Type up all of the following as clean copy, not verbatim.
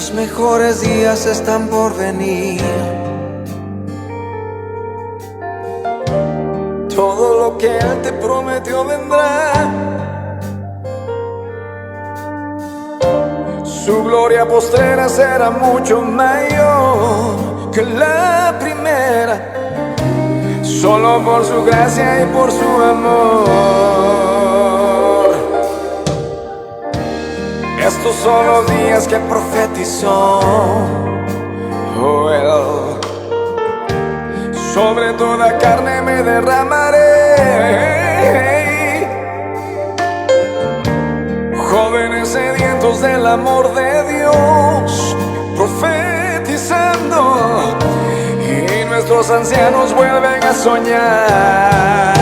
Los mejores días están por venir. Todo lo que Él te prometió vendrá. Su gloria postrera será mucho mayor que la primera, solo por su gracia y por su amor. Estos son los días que profetizó Joel. Sobre toda carne me derramaré. Jóvenes sedientos del amor de Dios, profetizando, y nuestros ancianos vuelven a soñar.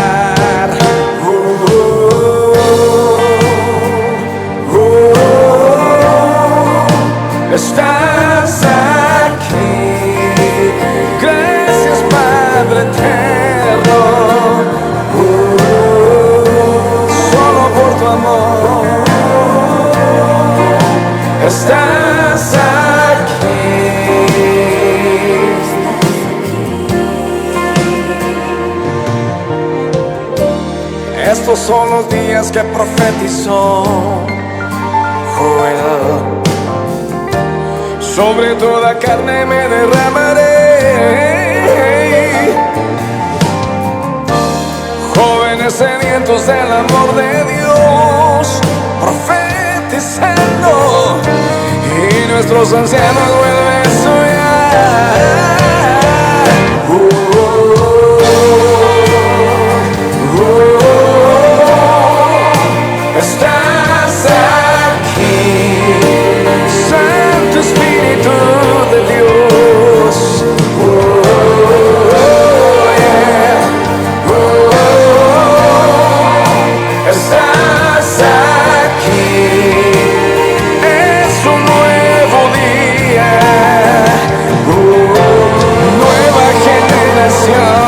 Estás aquí, gracias Padre eterno, solo por tu amor. Estás aquí. Estos son los días que profetizó Joel. Sobre toda carne me derramaré. Jóvenes sedientos del amor de Dios, profetizando, y nuestros ancianos vuelven a soñar. Estás aquí, Santo Espíritu de Dios. Estás aquí, es un nuevo día, nueva generación.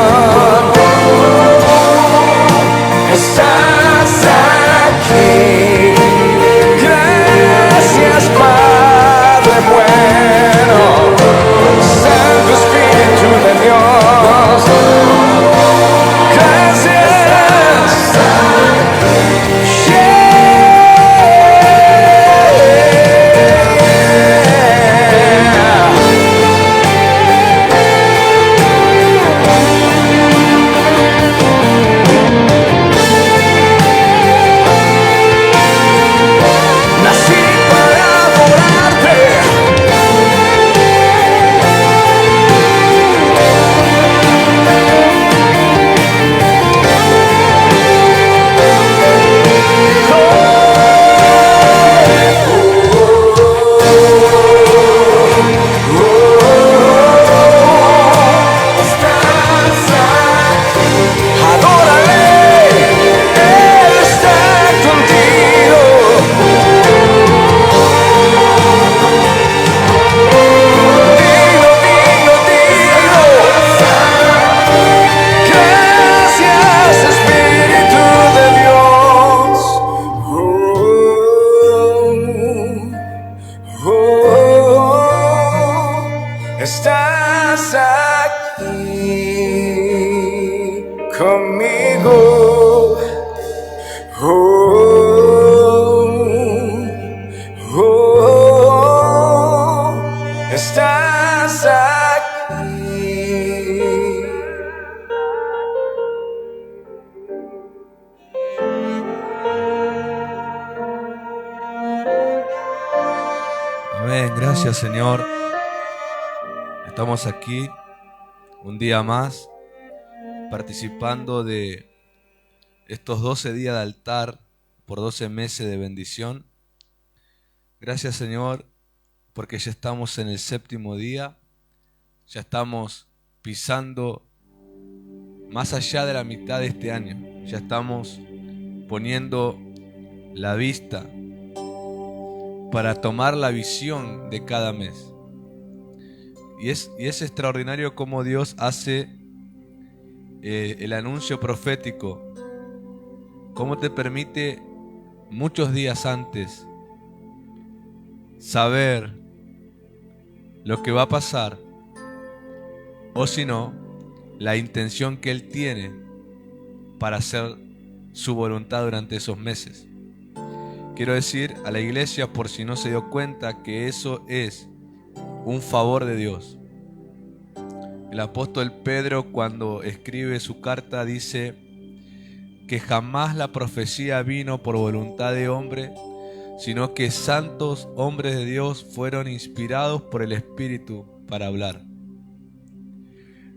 Estás aquí, gracias Padre bueno, Santo Espíritu de Dios. Gracias. Estás aquí conmigo. Estás aquí. Amén, gracias Señor. Estamos aquí un día más participando de estos 12 días de altar por 12 meses de bendición. Gracias Señor porque ya estamos en el 7º día, ya estamos pisando más allá de la mitad de este año, ya estamos poniendo la vista para tomar la visión de cada mes. Y es extraordinario cómo Dios hace el anuncio profético, cómo te permite muchos días antes saber lo que va a pasar, o si no, la intención que Él tiene para hacer su voluntad durante esos meses. Quiero decir a la iglesia, por si no se dio cuenta, que eso es un favor de Dios. El apóstol Pedro, cuando escribe su carta, dice que jamás la profecía vino por voluntad de hombre, sino que santos hombres de Dios fueron inspirados por el Espíritu para hablar.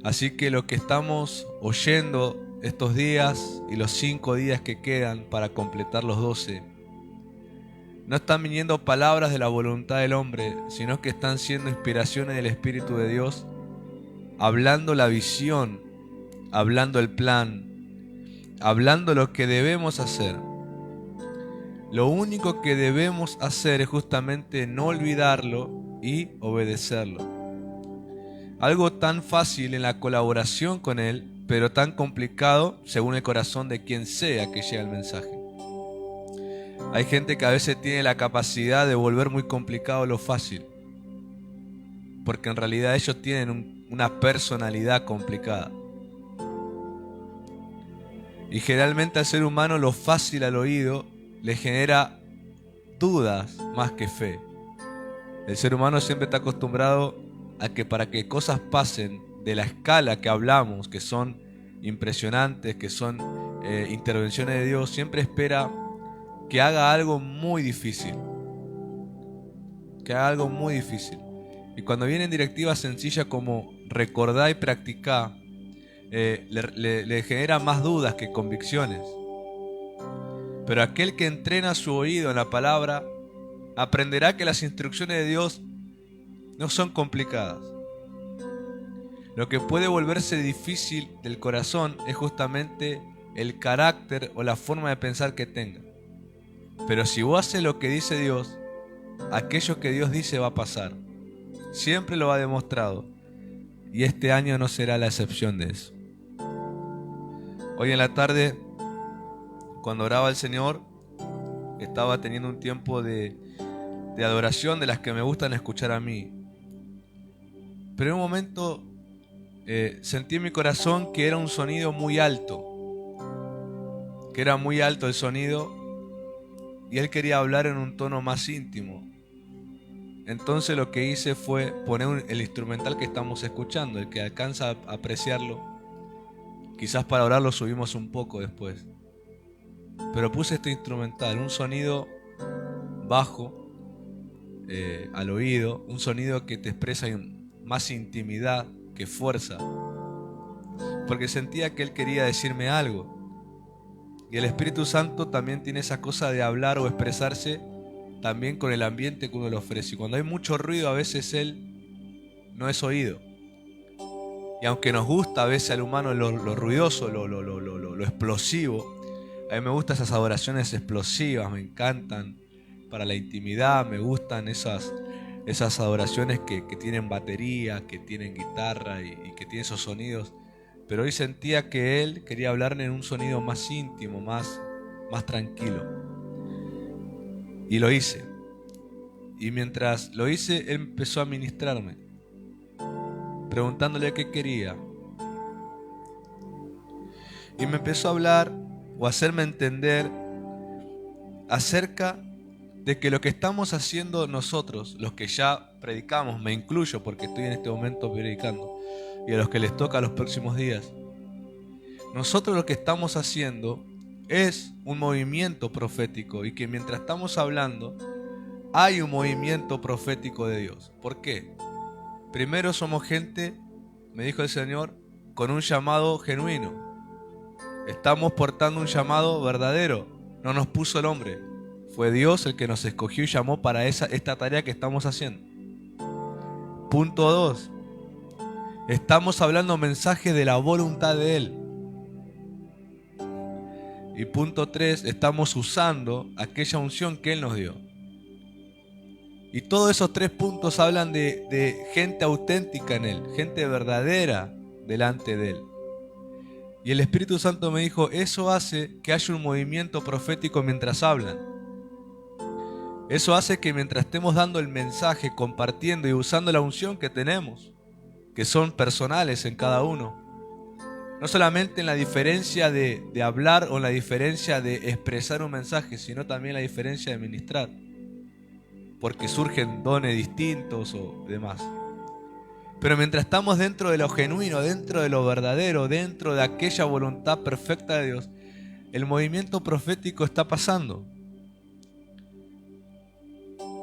Así que lo que estamos oyendo estos días y los 5 días que quedan para completar los 12, no están viniendo palabras de la voluntad del hombre, sino que están siendo inspiraciones del Espíritu de Dios, hablando la visión, hablando el plan, hablando lo que debemos hacer. Lo único que debemos hacer es justamente no olvidarlo y obedecerlo. Algo tan fácil en la colaboración con Él, pero tan complicado según el corazón de quien sea que llegue el mensaje. Hay gente que a veces tiene la capacidad de volver muy complicado lo fácil, porque en realidad ellos tienen una personalidad complicada. Y generalmente al ser humano lo fácil al oído le genera dudas más que fe. El ser humano siempre está acostumbrado a que para que cosas pasen de la escala que hablamos, que son impresionantes, que son intervenciones de Dios, siempre espera que haga algo muy difícil. Que haga algo muy difícil. Y cuando vienen directivas sencillas como recordar y practicar, le genera más dudas que convicciones. Pero aquel que entrena su oído en la palabra aprenderá que las instrucciones de Dios no son complicadas. Lo que puede volverse difícil del corazón es justamente el carácter o la forma de pensar que tenga. Pero si vos haces lo que dice Dios, aquello que Dios dice va a pasar. Siempre lo ha demostrado. Y este año no será la excepción de eso. Hoy en la tarde, cuando oraba al Señor, estaba teniendo un tiempo de adoración de las que me gustan escuchar a mí. Pero en un momento sentí en mi corazón que era un sonido muy alto. Que era muy alto el sonido y Él quería hablar en un tono más íntimo. Entonces lo que hice fue poner el instrumental que estamos escuchando, el que alcanza a apreciarlo. Quizás para orar lo subimos un poco después. Pero puse este instrumental, un sonido bajo al oído, un sonido que te expresa más intimidad que fuerza. Porque sentía que Él quería decirme algo. Y el Espíritu Santo también tiene esa cosa de hablar o expresarse también con el ambiente que uno le ofrece. Y cuando hay mucho ruido, a veces Él no es oído. Y aunque nos gusta a veces al humano lo ruidoso, lo explosivo, a mí me gustan esas adoraciones explosivas, me encantan para la intimidad, me gustan esas adoraciones que tienen batería, que tienen guitarra y que tienen esos sonidos. Pero hoy sentía que Él quería hablarme en un sonido más íntimo, más tranquilo. Y lo hice. Y mientras lo hice, Él empezó a ministrarme, preguntándole qué quería. Y me empezó a hablar o a hacerme entender acerca de que lo que estamos haciendo nosotros, los que ya predicamos, me incluyo porque estoy en este momento predicando, y a los que les toca los próximos días, nosotros lo que estamos haciendo es un movimiento profético, y que mientras estamos hablando hay un movimiento profético de Dios. ¿Por qué? Primero somos gente, me dijo el Señor, con un llamado genuino. Estamos portando un llamado verdadero. No nos puso el hombre. Fue Dios el que nos escogió y llamó para esta tarea que estamos haciendo. Punto 2. Estamos hablando mensajes de la voluntad de Él. Y punto 3. Estamos usando aquella unción que Él nos dio. Y todos esos 3 puntos hablan de gente auténtica en Él, gente verdadera delante de Él. Y el Espíritu Santo me dijo, eso hace que haya un movimiento profético mientras hablan. Eso hace que mientras estemos dando el mensaje, compartiendo y usando la unción que tenemos, que son personales en cada uno, no solamente en la diferencia de hablar o en la diferencia de expresar un mensaje, sino también la diferencia de ministrar, porque surgen dones distintos o demás. Pero mientras estamos dentro de lo genuino, dentro de lo verdadero, dentro de aquella voluntad perfecta de Dios, el movimiento profético está pasando.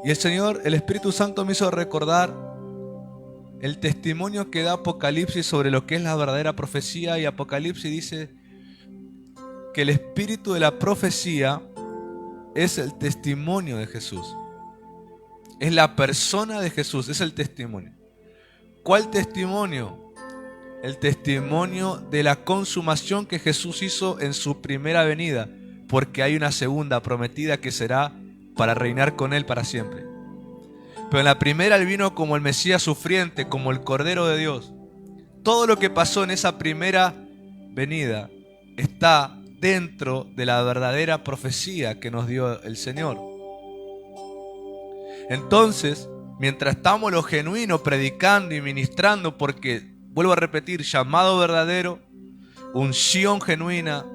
Y el Señor, el Espíritu Santo me hizo recordar el testimonio que da Apocalipsis sobre lo que es la verdadera profecía. Y Apocalipsis dice que el espíritu de la profecía es el testimonio de Jesús. Es la persona de Jesús, es el testimonio. ¿Cuál testimonio? El testimonio de la consumación que Jesús hizo en su primera venida, porque hay una segunda prometida que será para reinar con Él para siempre. Pero en la primera Él vino como el Mesías sufriente, como el Cordero de Dios. Todo lo que pasó en esa primera venida está dentro de la verdadera profecía que nos dio el Señor. Entonces, mientras estamos lo genuino predicando y ministrando, porque, vuelvo a repetir, llamado verdadero, unción genuina,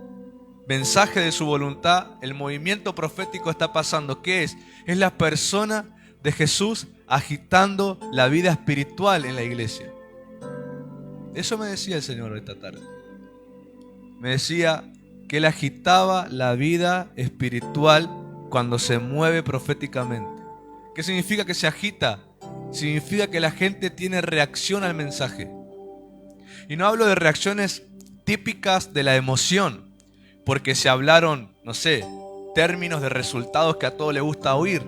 mensaje de su voluntad, el movimiento profético está pasando. ¿Qué es? Es la persona de Jesús agitando la vida espiritual en la iglesia. Eso me decía el Señor esta tarde. Me decía que Él agitaba la vida espiritual cuando se mueve proféticamente. ¿Qué significa que se agita? Significa que la gente tiene reacción al mensaje. Y no hablo de reacciones típicas de la emoción, porque se hablaron, no sé, términos de resultados que a todos les gusta oír,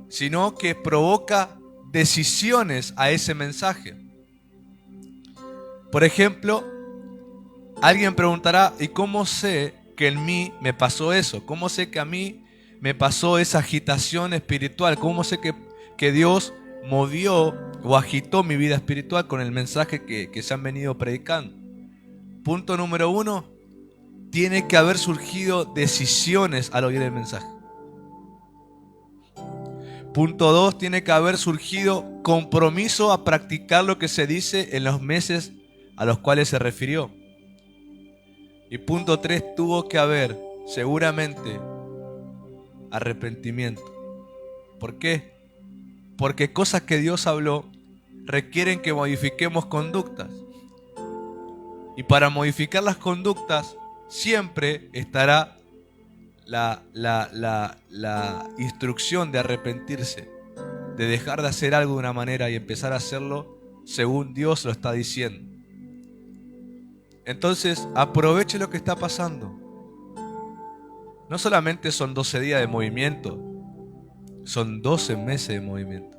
sino que provoca decisiones a ese mensaje. Por ejemplo, alguien preguntará, ¿y cómo sé que en mí me pasó eso? ¿Cómo sé que a mí me pasó esa agitación espiritual? ¿Cómo sé que Dios movió o agitó mi vida espiritual con el mensaje que se han venido predicando? Punto número 1, tiene que haber surgido decisiones al oír el mensaje. Punto 2, tiene que haber surgido compromiso a practicar lo que se dice en los meses a los cuales se refirió. Y punto 3, tuvo que haber seguramente arrepentimiento. ¿Por qué? Porque cosas que Dios habló requieren que modifiquemos conductas. Y para modificar las conductas siempre estará la instrucción de arrepentirse, de dejar de hacer algo de una manera y empezar a hacerlo según Dios lo está diciendo. Entonces, aproveche lo que está pasando. No solamente son 12 días de movimiento, son 12 meses de movimiento.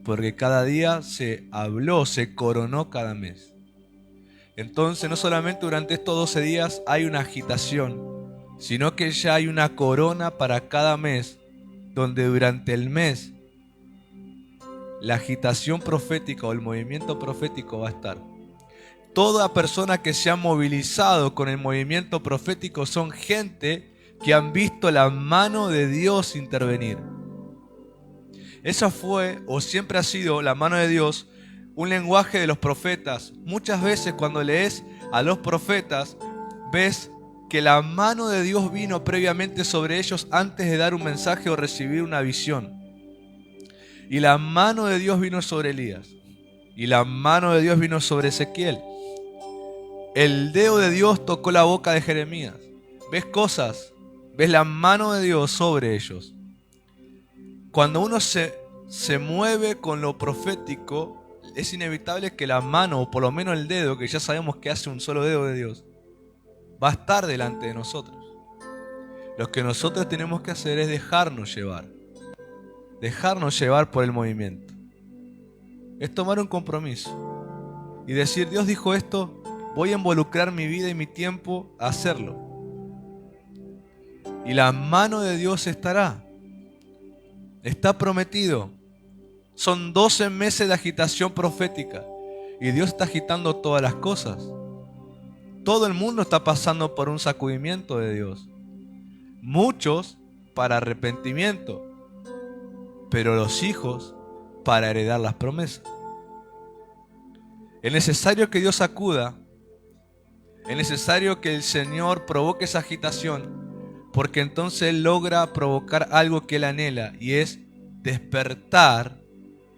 Porque cada día se habló, se coronó cada mes. Entonces, no solamente durante estos 12 días hay una agitación, sino que ya hay una corona para cada mes, donde durante el mes la agitación profética o el movimiento profético va a estar. Toda persona que se ha movilizado con el movimiento profético son gente que han visto la mano de Dios intervenir. Esa fue o siempre ha sido la mano de Dios, un lenguaje de los profetas. Muchas veces cuando lees a los profetas, ves que la mano de Dios vino previamente sobre ellos antes de dar un mensaje o recibir una visión. Y la mano de Dios vino sobre Elías. Y la mano de Dios vino sobre Ezequiel. El dedo de Dios tocó la boca de Jeremías. Ves cosas, ves la mano de Dios sobre ellos. Cuando uno se mueve con lo profético, es inevitable que la mano, o por lo menos el dedo, que ya sabemos que hace un solo dedo de Dios, va a estar delante de nosotros. Lo que nosotros tenemos que hacer es dejarnos llevar por el movimiento. Es tomar un compromiso y decir, Dios dijo esto, voy a involucrar mi vida y mi tiempo a hacerlo. Y la mano de Dios estará. Está prometido. Son 12 meses de agitación profética y Dios está agitando todas las cosas. Todo el mundo está pasando por un sacudimiento de Dios. Muchos para arrepentimiento, pero los hijos para heredar las promesas. Es necesario que Dios acuda, es necesario que el Señor provoque esa agitación, porque entonces Él logra provocar algo que Él anhela, y es despertar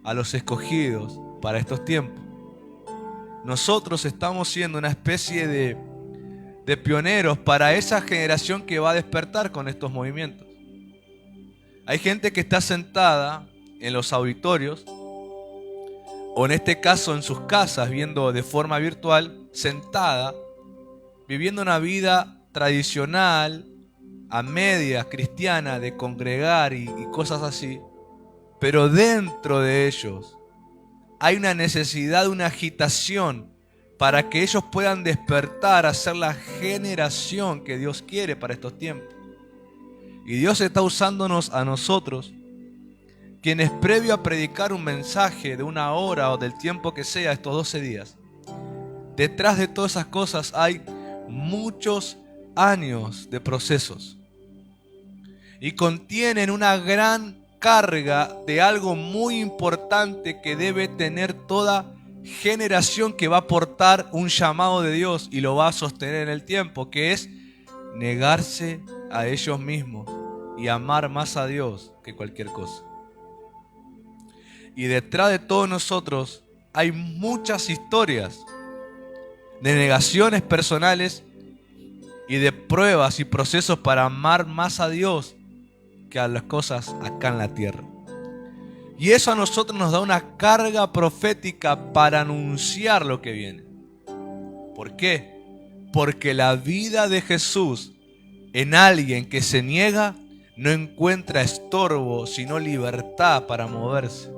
a los escogidos para estos tiempos. Nosotros estamos siendo una especie de pioneros para esa generación que va a despertar con estos movimientos. Hay gente que está sentada en los auditorios, o en este caso en sus casas, viendo de forma virtual, sentada, viviendo una vida tradicional, a medias, cristiana, de congregar y cosas así. Pero dentro de ellos hay una necesidad, una agitación para que ellos puedan despertar a ser la generación que Dios quiere para estos tiempos. Y Dios está usándonos a nosotros, quienes previo a predicar un mensaje de 1 hora o del tiempo que sea, estos 12 días, detrás de todas esas cosas hay muchos años de procesos. Y contienen una gran carga de algo muy importante que debe tener toda generación que va a aportar un llamado de Dios y lo va a sostener en el tiempo, que es negarse a ellos mismos y amar más a Dios que cualquier cosa. Y detrás de todos nosotros hay muchas historias de negaciones personales y de pruebas y procesos para amar más a Dios que a las cosas acá en la tierra. Y eso a nosotros nos da una carga profética para anunciar lo que viene. ¿Por qué? Porque la vida de Jesús en alguien que se niega no encuentra estorbo, sino libertad para moverse.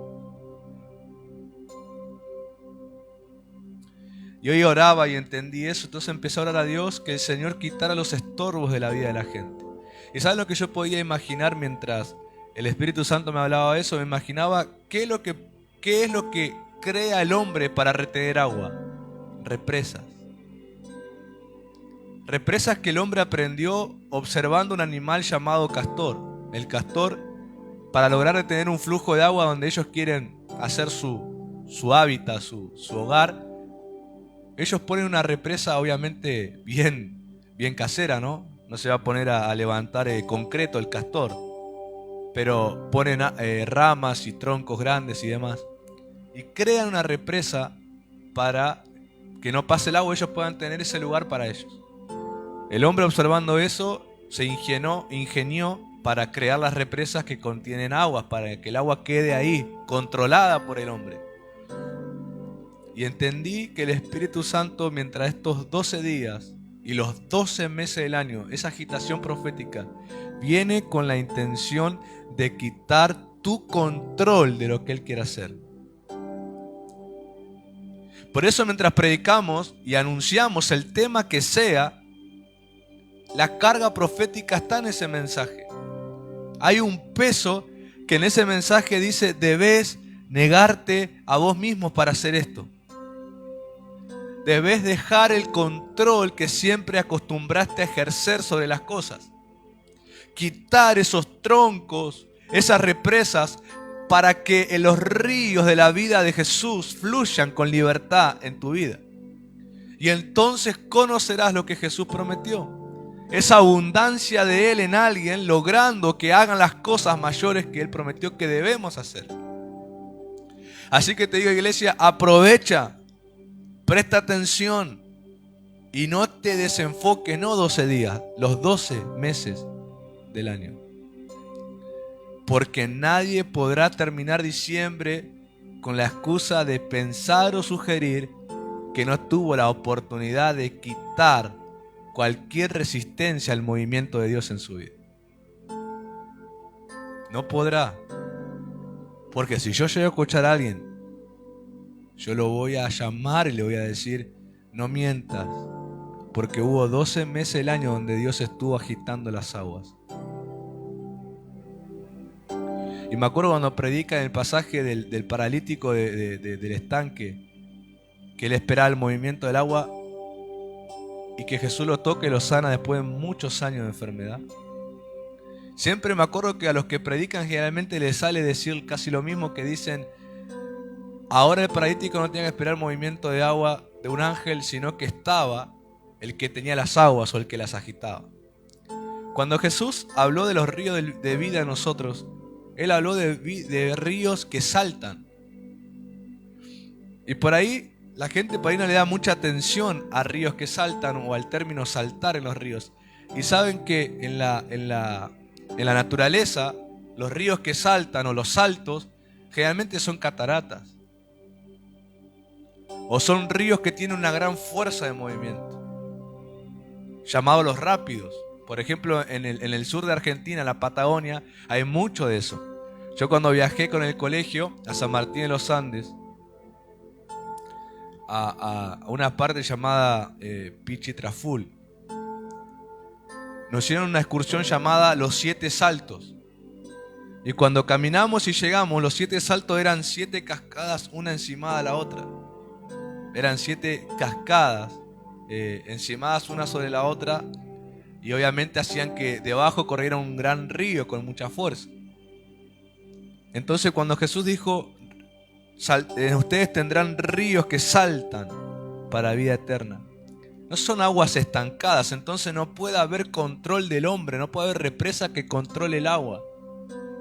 Y hoy oraba y entendí eso, entonces empecé a orar a Dios que el Señor quitara los estorbos de la vida de la gente. ¿Y saben lo que yo podía imaginar mientras el Espíritu Santo me hablaba de eso? Me imaginaba qué es lo que crea el hombre para retener agua. Represas. Represas que el hombre aprendió observando un animal llamado castor. El castor, para lograr retener un flujo de agua donde ellos quieren hacer su hábitat, su hogar, ellos ponen una represa obviamente bien casera, ¿no? No se va a poner a levantar concreto el castor, pero ponen ramas y troncos grandes y demás, y crean una represa para que no pase el agua y ellos puedan tener ese lugar para ellos. El hombre, observando eso, se ingenió para crear las represas que contienen aguas, para que el agua quede ahí, controlada por el hombre. Y entendí que el Espíritu Santo, mientras estos 12 días y los 12 meses del año, esa agitación profética, viene con la intención de quitar tu control de lo que Él quiere hacer. Por eso, mientras predicamos y anunciamos el tema que sea, la carga profética está en ese mensaje. Hay un peso que en ese mensaje dice: debes negarte a vos mismo para hacer esto. Debes dejar el control que siempre acostumbraste a ejercer sobre las cosas. Quitar esos troncos, esas represas, para que los ríos de la vida de Jesús fluyan con libertad en tu vida. Y entonces conocerás lo que Jesús prometió. Esa abundancia de Él en alguien, logrando que hagan las cosas mayores que Él prometió que debemos hacer. Así que te digo, iglesia, aprovecha. Presta atención y no te desenfoques, no 12 días, los 12 meses del año. Porque nadie podrá terminar diciembre con la excusa de pensar o sugerir que no tuvo la oportunidad de quitar cualquier resistencia al movimiento de Dios en su vida. No podrá. Porque si yo llego a escuchar a alguien, yo lo voy a llamar y le voy a decir: no mientas, porque hubo 12 meses del año donde Dios estuvo agitando las aguas. Y me acuerdo cuando predica en el pasaje del paralítico del estanque, que él esperaba el movimiento del agua y que Jesús lo toca y lo sana después de muchos años de enfermedad. Siempre me acuerdo que a los que predican generalmente les sale decir casi lo mismo, que dicen: ahora el paralítico no tenía que esperar movimiento de agua de un ángel, sino que estaba el que tenía las aguas o el que las agitaba. Cuando Jesús habló de los ríos de vida en nosotros, Él habló de ríos que saltan. Y por ahí la gente por ahí no le da mucha atención a ríos que saltan o al término saltar en los ríos. Y saben que en la naturaleza, los ríos que saltan o los saltos generalmente son cataratas. O son ríos que tienen una gran fuerza de movimiento, llamados los rápidos. Por ejemplo, en el sur de Argentina, en la Patagonia, hay mucho de eso. Yo cuando viajé con el colegio a San Martín de los Andes, a una parte llamada Pichitraful, nos hicieron una excursión llamada Los 7 Saltos. Y cuando caminamos y llegamos, los 7 saltos eran 7 cascadas una encima de la otra. Eran 7 cascadas encimadas una sobre la otra, y obviamente hacían que debajo corriera un gran río con mucha fuerza. Entonces cuando Jesús dijo: ustedes tendrán ríos que saltan para vida eterna, no son aguas estancadas. Entonces no puede haber control del hombre, no puede haber represa que controle el agua,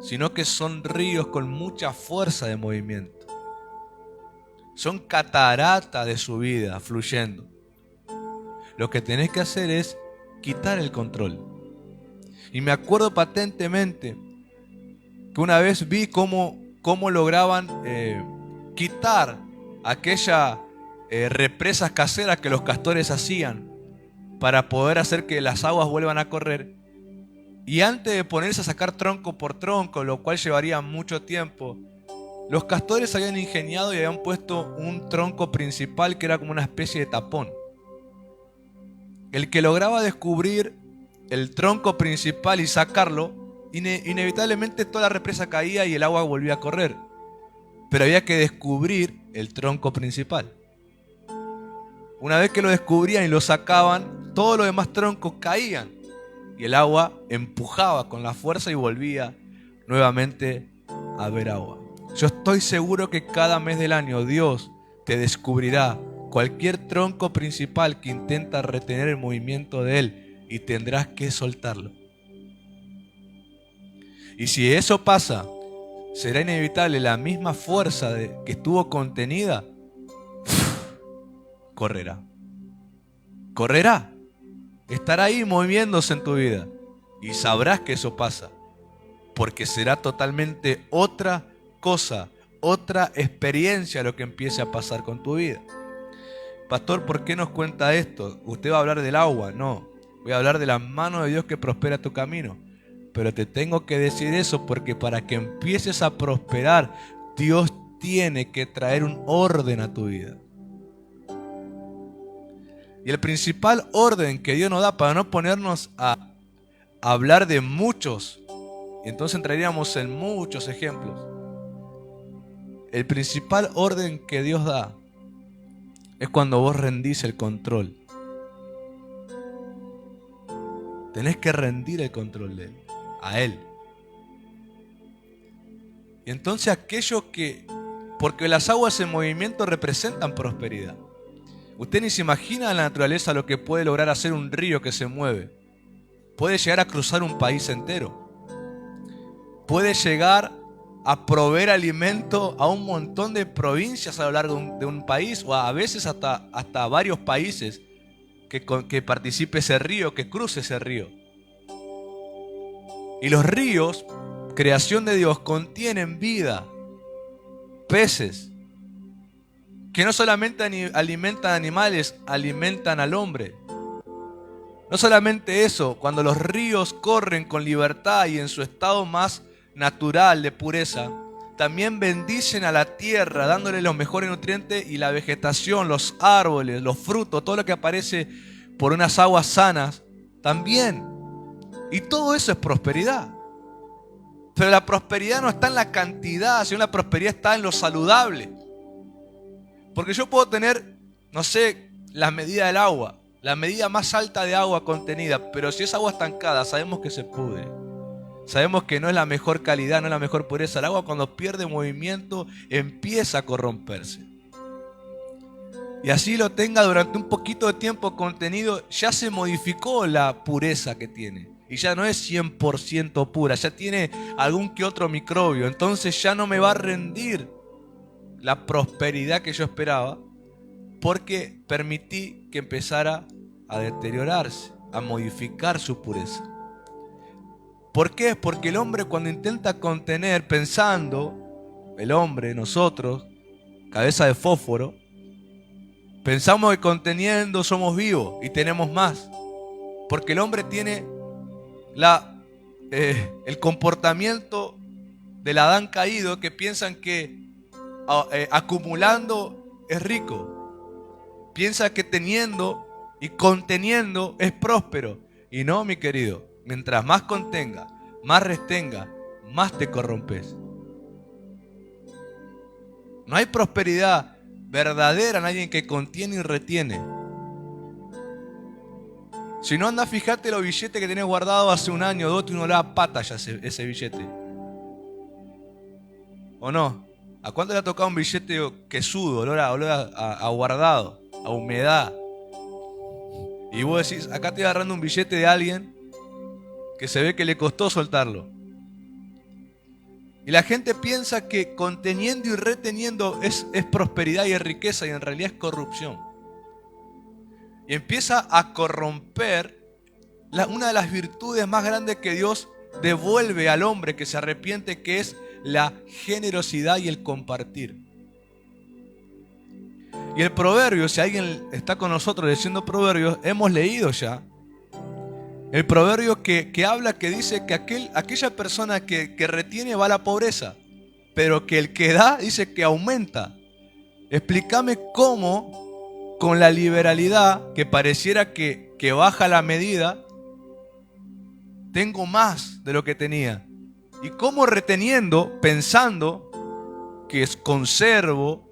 sino que son ríos con mucha fuerza de movimiento. Son cataratas de su vida fluyendo. Lo que tenés que hacer es quitar el control. Y me acuerdo patentemente que una vez vi cómo lograban quitar aquellas represas caseras que los castores hacían para poder hacer que las aguas vuelvan a correr. Y antes de ponerse a sacar tronco por tronco, lo cual llevaría mucho tiempo, los castores habían ingeniado y habían puesto un tronco principal que era como una especie de tapón. El que lograba descubrir el tronco principal y sacarlo, inevitablemente toda la represa caía y el agua volvía a correr. Pero había que descubrir el tronco principal. Una vez que lo descubrían y lo sacaban, todos los demás troncos caían y el agua empujaba con la fuerza y volvía nuevamente a haber agua. Yo estoy seguro que cada mes del año Dios te descubrirá cualquier tronco principal que intenta retener el movimiento de Él, y tendrás que soltarlo. Y si eso pasa, será inevitable la misma fuerza que estuvo contenida correrá. Correrá. Estará ahí moviéndose en tu vida. Y sabrás que eso pasa. Porque será totalmente otra cosa, otra experiencia lo que empiece a pasar con tu vida. Pastor, ¿por qué nos cuenta esto? ¿Usted va a hablar del agua? No. Voy a hablar de la mano de Dios que prospera tu camino. Pero te tengo que decir eso porque para que empieces a prosperar, Dios tiene que traer un orden a tu vida. Y el principal orden que Dios nos da, para no ponernos a hablar de muchos, y entonces entraríamos en muchos ejemplos. El principal orden que Dios da es cuando vos rendís el control. Tenés que rendir el control de Él, a Él. Y entonces aquello que... Porque las aguas en movimiento representan prosperidad. Usted ni se imagina en la naturaleza lo que puede lograr hacer un río que se mueve. Puede llegar a cruzar un país entero. Puede llegar a proveer alimento a un montón de provincias a lo largo de un país, o a veces hasta varios países que participe ese río, que cruce ese río. Y los ríos, creación de Dios, contienen vida, peces, que no solamente alimentan animales, alimentan al hombre. No solamente eso, cuando los ríos corren con libertad y en su estado más natural de pureza, también bendicen a la tierra, dándole los mejores nutrientes, y la vegetación, los árboles, los frutos, todo lo que aparece por unas aguas sanas, también. Y todo eso es prosperidad. Pero la prosperidad no está en la cantidad, sino la prosperidad está en lo saludable. Porque yo puedo tener, no sé, la medida del agua, la medida más alta de agua contenida, pero si es agua estancada, sabemos que se pudre. Sabemos que no es la mejor calidad, no es la mejor pureza. El agua, cuando pierde movimiento, empieza a corromperse. Y así lo tenga durante un poquito de tiempo contenido, ya se modificó la pureza que tiene. Y ya no es 100% pura, ya tiene algún que otro microbio. Entonces ya no me va a rendir la prosperidad que yo esperaba, porque permití que empezara a deteriorarse, a modificar su pureza. ¿Por qué? Porque el hombre, cuando intenta contener, pensando, el hombre, nosotros, cabeza de fósforo, pensamos que conteniendo somos vivos y tenemos más. Porque el hombre tiene el comportamiento del Adán caído, que piensan que acumulando es rico. Piensa que teniendo y conteniendo es próspero. Y no, mi querido. Mientras más contenga, más retenga, más te corrompes. No hay prosperidad verdadera en alguien que contiene y retiene. Si no, anda, fíjate los billetes que tenés guardados hace un año o dos, y uno le da pata ya ese billete. ¿O no? ¿A cuánto le ha tocado un billete quesudo, olor a guardado, a humedad? Y vos decís, acá estoy agarrando un billete de alguien que se ve que le costó soltarlo. Y la gente piensa que conteniendo y reteniendo es prosperidad y es riqueza, y en realidad es corrupción. Y empieza a corromper una de las virtudes más grandes que Dios devuelve al hombre que se arrepiente, que es la generosidad y el compartir. Y el proverbio, si alguien está con nosotros leyendo proverbios, hemos leído ya el proverbio que habla, que dice que aquella persona que retiene va a la pobreza, pero que el que da dice que aumenta. Explícame cómo con la liberalidad, que pareciera que baja la medida, tengo más de lo que tenía. Y cómo reteniendo, pensando que conservo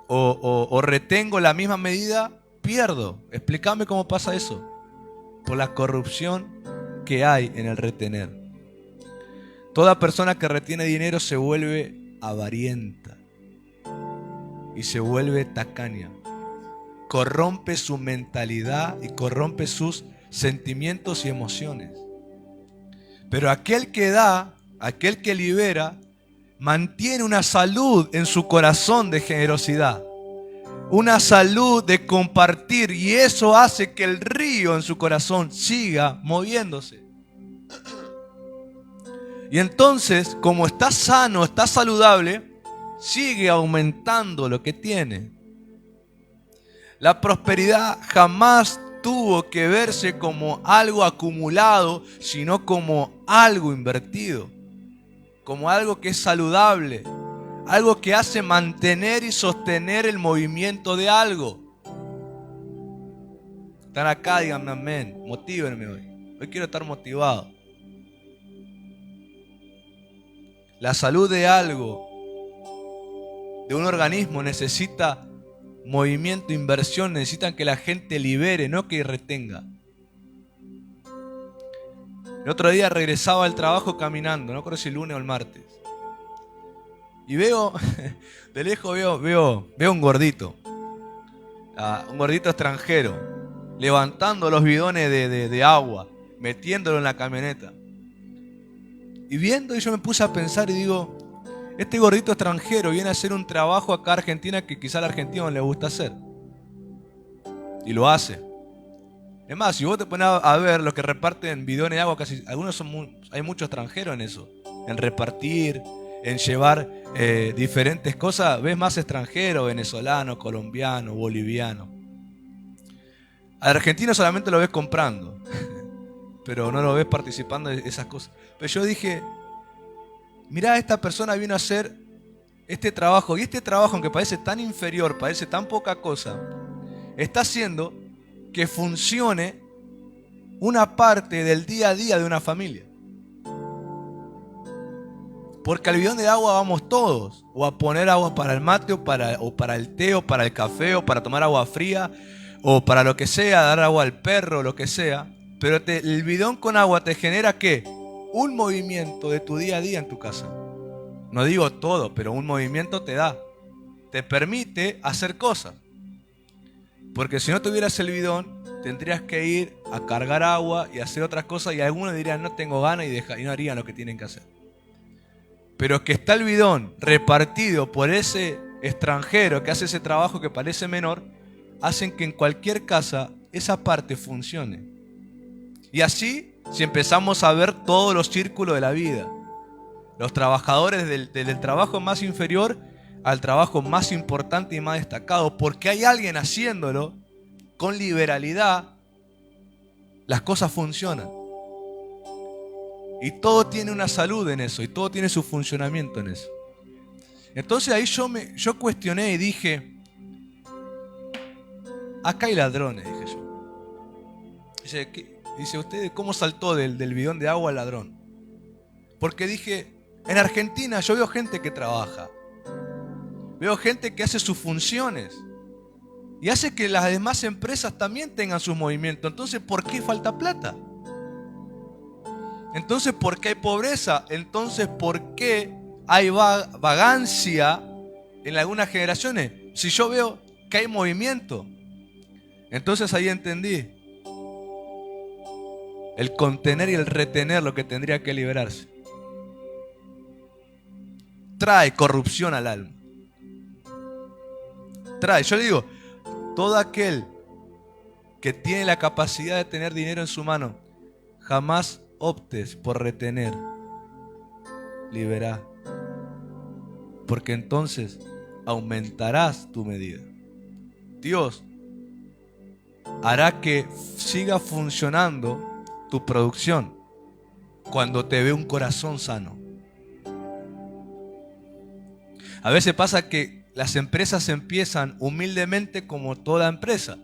o retengo la misma medida, pierdo. Explícame cómo pasa eso. Por la corrupción que hay en el retener. Toda persona que retiene dinero se vuelve avarienta y se vuelve tacaña. Corrompe su mentalidad y corrompe sus sentimientos y emociones. Pero aquel que da, aquel que libera, mantiene una salud en su corazón de generosidad. Una salud de compartir, y eso hace que el río en su corazón siga moviéndose. Y entonces, como está sano, está saludable, sigue aumentando lo que tiene. La prosperidad jamás tuvo que verse como algo acumulado, sino como algo invertido, como algo que es saludable. Algo que hace mantener y sostener el movimiento de algo. Están acá, díganme amén. Motívenme hoy. Hoy quiero estar motivado. La salud de algo, de un organismo, necesita movimiento, inversión. Necesitan que la gente libere, no que retenga. El otro día regresaba al trabajo caminando, no creo si el lunes o el martes. Y veo, de lejos veo un gordito extranjero, levantando los bidones de agua, metiéndolo en la camioneta. Y viendo, y yo me puse a pensar y digo, este gordito extranjero viene a hacer un trabajo acá a Argentina que quizá al argentino no le gusta hacer. Y lo hace. Es más, si vos te pones a ver los que reparten bidones de agua, hay muchos extranjeros en eso, en repartir, en llevar diferentes cosas. Ves más extranjero, venezolano, colombiano, boliviano. Al argentino solamente lo ves comprando, pero no lo ves participando de esas cosas. Pero yo dije, mirá, esta persona vino a hacer este trabajo, y este trabajo, aunque parece tan inferior, parece tan poca cosa, está haciendo que funcione una parte del día a día de una familia. Porque al bidón de agua vamos todos, o a poner agua para el mate, o para el té, o para el café, o para tomar agua fría, o para lo que sea, dar agua al perro, lo que sea. Pero el bidón con agua te genera ¿qué? un movimiento de tu día a día en tu casa. No digo todo, pero un movimiento te da. Te permite hacer cosas. Porque si no tuvieras el bidón, tendrías que ir a cargar agua y hacer otras cosas, y algunos dirían no tengo ganas y no harían lo que tienen que hacer. Pero que está el bidón repartido por ese extranjero que hace ese trabajo que parece menor, hacen que en cualquier casa esa parte funcione. Y así, si empezamos a ver todos los círculos de la vida, los trabajadores del trabajo más inferior al trabajo más importante y más destacado, porque hay alguien haciéndolo con liberalidad, las cosas funcionan. Y todo tiene una salud en eso, y todo tiene su funcionamiento en eso. Entonces ahí yo cuestioné y dije, acá hay ladrones, dije yo. Dice, ¿usted cómo saltó del bidón de agua al ladrón? Porque dije, en Argentina yo veo gente que trabaja. Veo gente que hace sus funciones. Y hace que las demás empresas también tengan sus movimientos. Entonces, ¿por qué falta plata? Entonces, ¿por qué hay pobreza? Entonces, ¿por qué hay vagancia en algunas generaciones? Si yo veo que hay movimiento. Entonces ahí entendí. El contener y el retener lo que tendría que liberarse. Trae corrupción al alma. Yo le digo, todo aquel que tiene la capacidad de tener dinero en su mano, jamás optes por retener, liberá, porque entonces aumentarás tu medida. Dios hará que siga funcionando tu producción cuando te ve un corazón sano. A veces pasa que las empresas empiezan humildemente como toda empresa.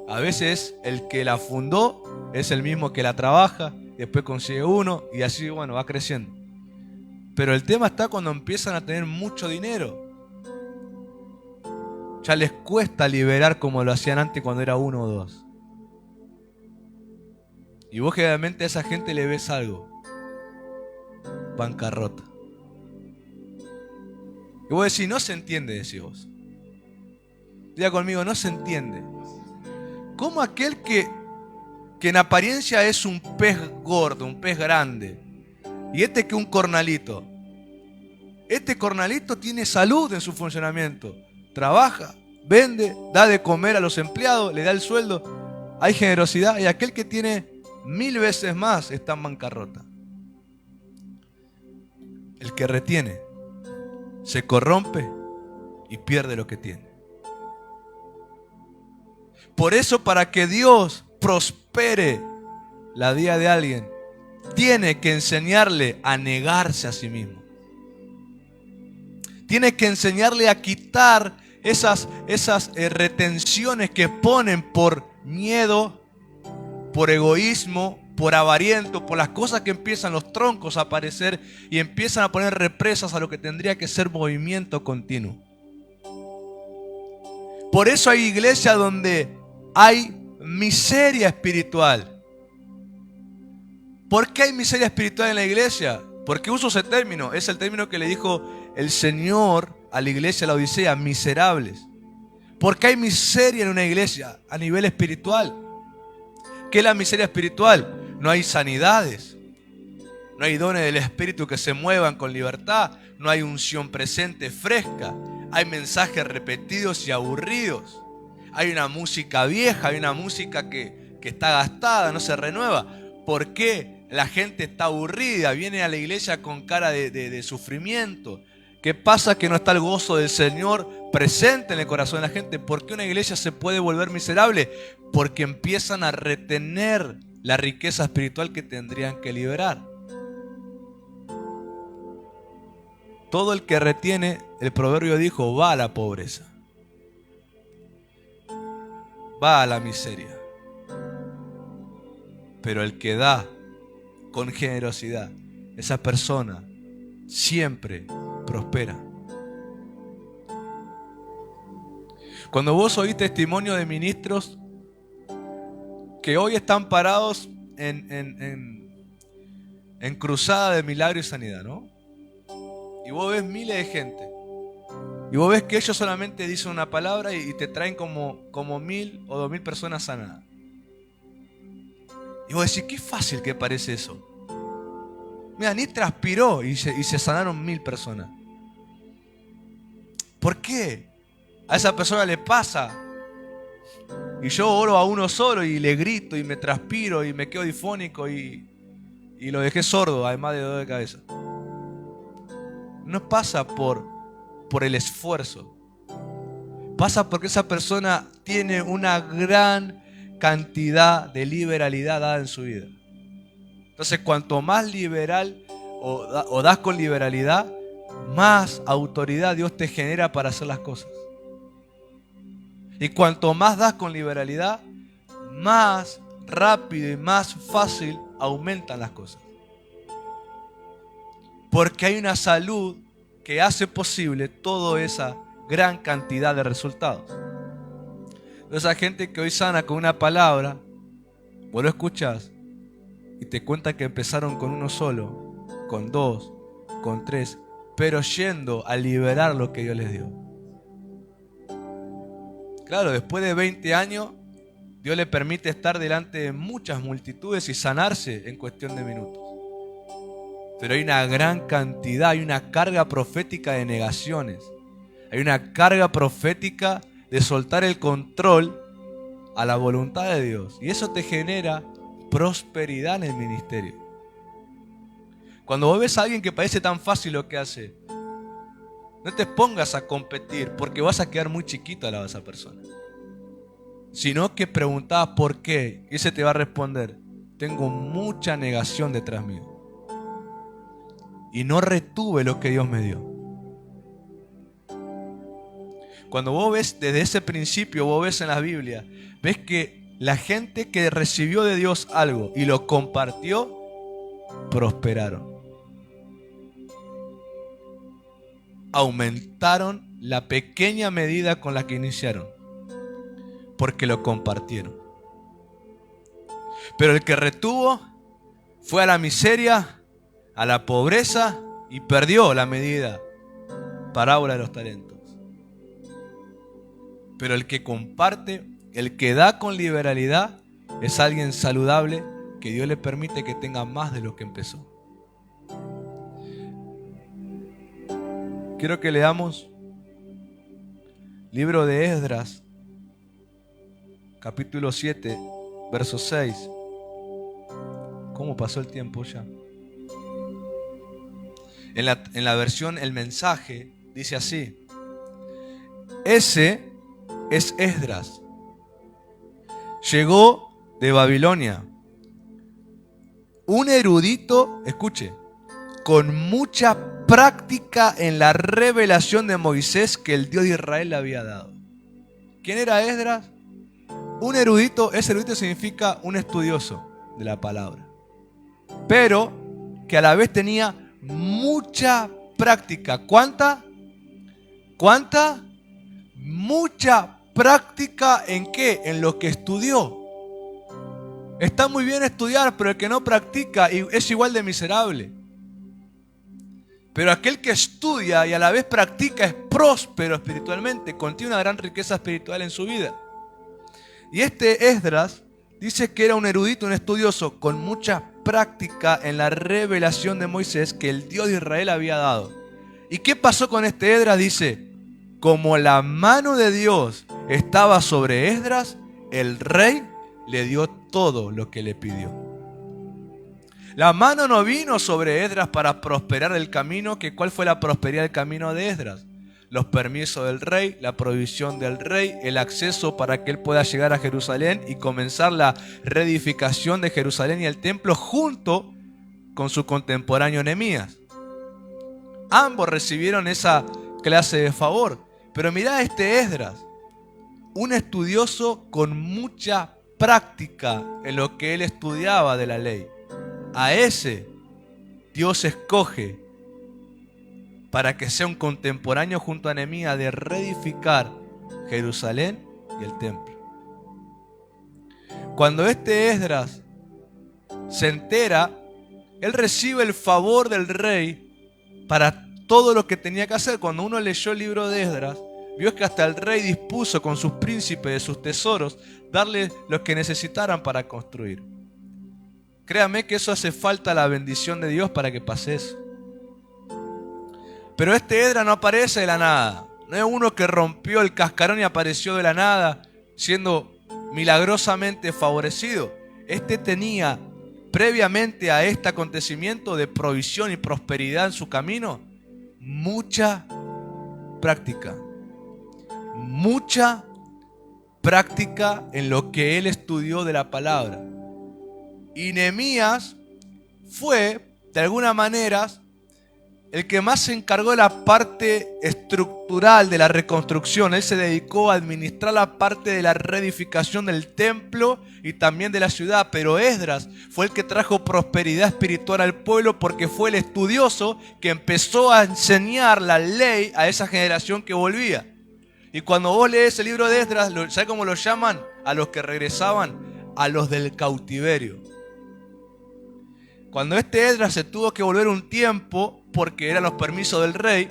A veces el que la fundó es el mismo que la trabaja, después consigue uno y así, bueno, va creciendo. Pero el tema está cuando empiezan a tener mucho dinero. Ya les cuesta liberar como lo hacían antes cuando era uno o dos. Y vos generalmente a esa gente le ves algo. Bancarrota. Y vos decís, no se entiende, decís vos. Diga conmigo, no se entiende. ¿Cómo aquel que en apariencia es un pez gordo, un pez grande, y este que un cornalito? Este cornalito tiene salud en su funcionamiento. Trabaja, vende, da de comer a los empleados, le da el sueldo. Hay generosidad. Y aquel que tiene 1000 veces más está en bancarrota. El que retiene se corrompe y pierde lo que tiene. Por eso, para que Dios prospere la vida de alguien, tiene que enseñarle a negarse a sí mismo. Tiene que enseñarle a quitar esas retenciones que ponen por miedo, por egoísmo, por avariento, por las cosas que empiezan los troncos a aparecer y empiezan a poner represas a lo que tendría que ser movimiento continuo. Por eso hay iglesias donde hay miseria espiritual. ¿Por qué hay miseria espiritual en la iglesia? ¿Por qué uso ese término? Es el término que le dijo el Señor a la iglesia de la Odisea, miserables. ¿Por qué hay miseria en una iglesia a nivel espiritual? ¿Qué es la miseria espiritual? No hay sanidades, no hay dones del Espíritu que se muevan con libertad, no hay unción presente fresca, hay mensajes repetidos y aburridos, hay una música vieja, hay una música que está gastada, no se renueva. ¿Por qué la gente está aburrida? Viene a la iglesia con cara de sufrimiento. ¿Qué pasa? Que no está el gozo del Señor presente en el corazón de la gente. ¿Por qué una iglesia se puede volver miserable? Porque empiezan a retener la riqueza espiritual que tendrían que liberar. Todo el que retiene, el proverbio dijo, va a la pobreza, va a la miseria. Pero el que da con generosidad, esa persona siempre prospera. Cuando vos oís testimonio de ministros que hoy están parados en en cruzada de milagro y sanidad, ¿no? Y vos ves miles de gente. Y vos ves que ellos solamente dicen una palabra y te traen como 1000 o 2000 personas sanadas. Y vos decís, qué fácil que parece eso. Mira, ni transpiró y se sanaron 1000 personas. ¿Por qué? A esa persona le pasa. Y yo oro a uno solo y le grito y me transpiro y me quedo difónico y lo dejé sordo, además de dolor de cabeza. No pasa por el esfuerzo. Pasa porque esa persona tiene una gran cantidad de liberalidad dada en su vida. Entonces, cuanto más liberal o das con liberalidad, más autoridad Dios te genera para hacer las cosas. Y cuanto más das con liberalidad, más rápido y más fácil aumentan las cosas. Porque hay una salud que hace posible toda esa gran cantidad de resultados. Esa gente que hoy sana con una palabra, vos lo escuchás y te cuenta que empezaron con uno solo, con 2, con 3, pero yendo a liberar lo que Dios les dio. Claro, después de 20 años, Dios le permite estar delante de muchas multitudes y sanarse en cuestión de minutos. Pero hay una gran cantidad, hay una carga profética de negaciones. Hay una carga profética de soltar el control a la voluntad de Dios. Y eso te genera prosperidad en el ministerio. Cuando vos ves a alguien que parece tan fácil lo que hace, no te pongas a competir porque vas a quedar muy chiquito al lado de esa persona. Sino que preguntás por qué y ese te va a responder, tengo mucha negación detrás mío. Y no retuve lo que Dios me dio. Cuando vos ves desde ese principio, vos ves en la Biblia, ves que la gente que recibió de Dios algo y lo compartió, prosperaron. Aumentaron la pequeña medida con la que iniciaron, porque lo compartieron. Pero el que retuvo fue a la miseria, a la pobreza y perdió la medida. Parábola de los talentos. Pero el que comparte, el que da con liberalidad, es alguien saludable que Dios le permite que tenga más de lo que empezó. Quiero que leamos libro de Esdras, capítulo 7, verso 6. ¿Cómo pasó el tiempo ya? En la versión El Mensaje dice así: ese es Esdras. Llegó de Babilonia, un erudito, escuche, con mucha práctica en la revelación de Moisés que el Dios de Israel le había dado. ¿Quién era Esdras? Un erudito. Ese erudito significa un estudioso de la palabra, pero que a la vez tenía mucha práctica. ¿Cuánta? Mucha práctica. ¿En qué? En lo que estudió. Está muy bien estudiar, pero el que no practica es igual de miserable. Pero aquel que estudia y a la vez practica es próspero espiritualmente, contiene una gran riqueza espiritual en su vida. Y este Esdras dice que era un erudito, un estudioso con mucha práctica en la revelación de Moisés que el Dios de Israel había dado. ¿Y qué pasó con este Esdras? Dice, como la mano de Dios estaba sobre Esdras, el rey le dio todo lo que le pidió. La mano no vino sobre Esdras para prosperar el camino. ¿Cuál fue la prosperidad del camino de Esdras? Los permisos del rey, la provisión del rey, el acceso para que él pueda llegar a Jerusalén y comenzar la reedificación de Jerusalén y el templo junto con su contemporáneo Nehemías. Ambos recibieron esa clase de favor. Pero mirá este Esdras, un estudioso con mucha práctica en lo que él estudiaba de la ley. A ese Dios escoge para que sea un contemporáneo junto a Nehemías de reedificar Jerusalén y el templo. Cuando este Esdras se entera él recibe el favor del rey para todo lo que tenía que hacer. Cuando uno leyó el libro de Esdras, vio que hasta el rey dispuso con sus príncipes de sus tesoros darle lo que necesitaran para construir. Créame que eso hace falta la bendición de Dios para que pase eso. Pero este Esdras no aparece de la nada. No es uno que rompió el cascarón y apareció de la nada siendo milagrosamente favorecido. Este tenía, previamente a este acontecimiento de provisión y prosperidad en su camino, mucha práctica. Mucha práctica en lo que él estudió de la palabra. Y Nehemías fue, de alguna manera, el que más se encargó de la parte estructural de la reconstrucción. Él se dedicó a administrar la parte de la reedificación del templo y también de la ciudad. Pero Esdras fue el que trajo prosperidad espiritual al pueblo, porque fue el estudioso que empezó a enseñar la ley a esa generación que volvía. Y cuando vos lees el libro de Esdras, ¿sabes cómo lo llaman? A los que regresaban, a los del cautiverio. Cuando este Esdras se tuvo que volver un tiempo, porque eran los permisos del rey,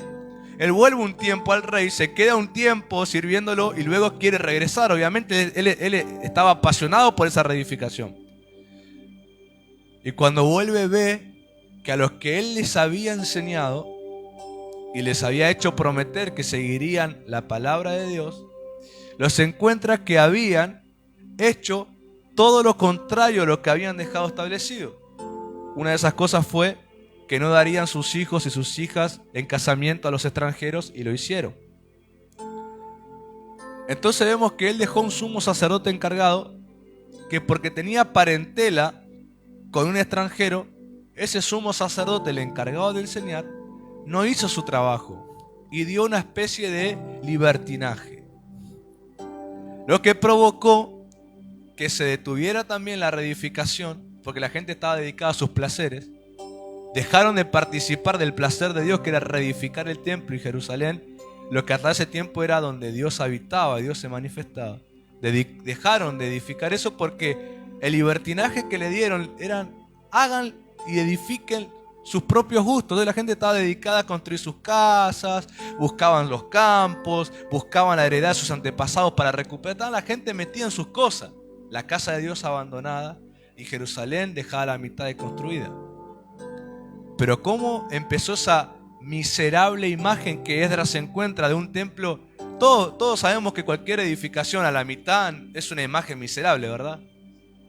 él vuelve un tiempo al rey, se queda un tiempo sirviéndolo y luego quiere regresar. Obviamente él estaba apasionado por esa reedificación. Y cuando vuelve ve que a los que él les había enseñado y les había hecho prometer que seguirían la palabra de Dios, los encuentra que habían hecho todo lo contrario a lo que habían dejado establecido. Una de esas cosas fue que no darían sus hijos y sus hijas en casamiento a los extranjeros, y lo hicieron. Entonces vemos que él dejó un sumo sacerdote encargado, que porque tenía parentela con un extranjero, ese sumo sacerdote, el encargado de enseñar, no hizo su trabajo y dio una especie de libertinaje, lo que provocó que se detuviera también la reedificación, porque la gente estaba dedicada a sus placeres. Dejaron de participar del placer de Dios, que era reedificar el templo y Jerusalén, lo que hasta ese tiempo era donde Dios habitaba, Dios se manifestaba. Dejaron de edificar eso porque el libertinaje que le dieron eran: hagan y edifiquen sus propios gustos. Entonces la gente estaba dedicada a construir sus casas, buscaban los campos, buscaban la heredad de sus antepasados para recuperar. Estaba la gente metida en sus cosas. La casa de Dios abandonada y Jerusalén dejada a la mitad de construida. Pero ¿cómo empezó esa miserable imagen que Esdras se encuentra de un templo? Todos sabemos que cualquier edificación a la mitad es una imagen miserable, ¿verdad?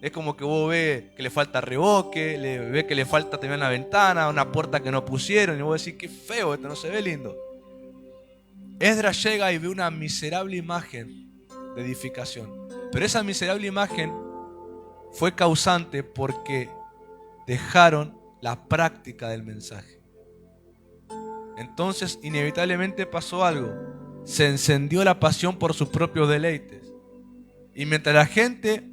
Es como que vos ves que le falta reboque, ves que le falta también una ventana, una puerta que no pusieron, y vos decís: qué feo, esto no se ve lindo. Esdras llega y ve una miserable imagen de edificación. Pero esa miserable imagen fue causante porque dejaron la práctica del mensaje. Entonces inevitablemente pasó algo. Se encendió la pasión por sus propios deleites. Y mientras la gente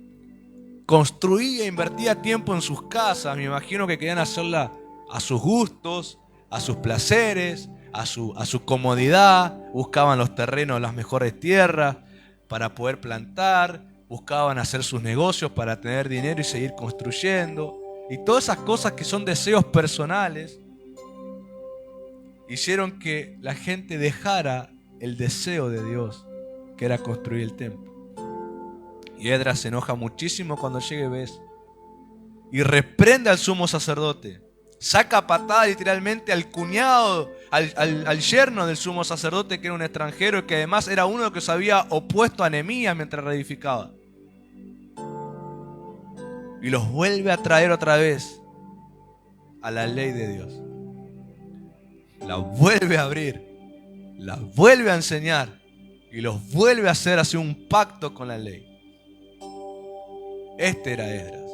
construía e invertía tiempo en sus casas, me imagino que querían hacerla a sus gustos, a sus placeres, a su comodidad. Buscaban los terrenos, las mejores tierras para poder plantar. Buscaban hacer sus negocios para tener dinero y seguir construyendo. Y todas esas cosas que son deseos personales hicieron que la gente dejara el deseo de Dios, que era construir el templo. Y Esdras se enoja muchísimo cuando llega y ve eso. Y reprende al sumo sacerdote. Saca patada literalmente al cuñado, al yerno del sumo sacerdote, que era un extranjero y que además era uno que se había opuesto a Nehemías mientras reedificaba. Y los vuelve a traer otra vez a la ley de Dios. La vuelve a abrir, la vuelve a enseñar y los vuelve a hacer un pacto con la ley. Este era Esdras.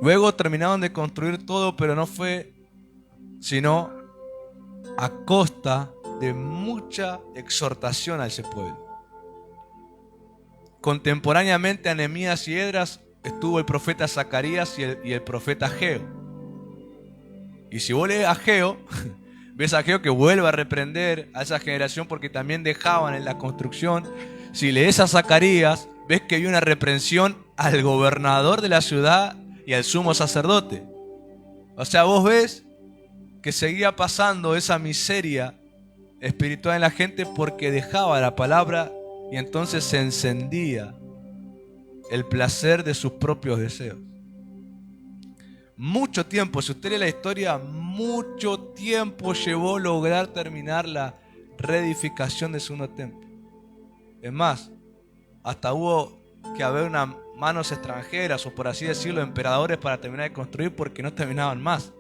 Luego terminaron de construir todo, pero no fue sino a costa de mucha exhortación a ese pueblo. Contemporáneamente a Nehemías y Esdras estuvo el profeta Zacarías y el profeta Ageo. Y si vos lees a Ageo, ves a Ageo que vuelve a reprender a esa generación porque también dejaban en la construcción. Si lees a Zacarías, ves que hay una reprensión al gobernador de la ciudad y al sumo sacerdote. O sea, vos ves que seguía pasando esa miseria espiritual en la gente porque dejaba la palabra y entonces se encendía el placer de sus propios deseos. Mucho tiempo, si usted lee la historia, mucho tiempo llevó lograr terminar la reedificación del segundo templo. Es más, hasta hubo que haber unas manos extranjeras, o por así decirlo, emperadores para terminar de construir porque no terminaban más.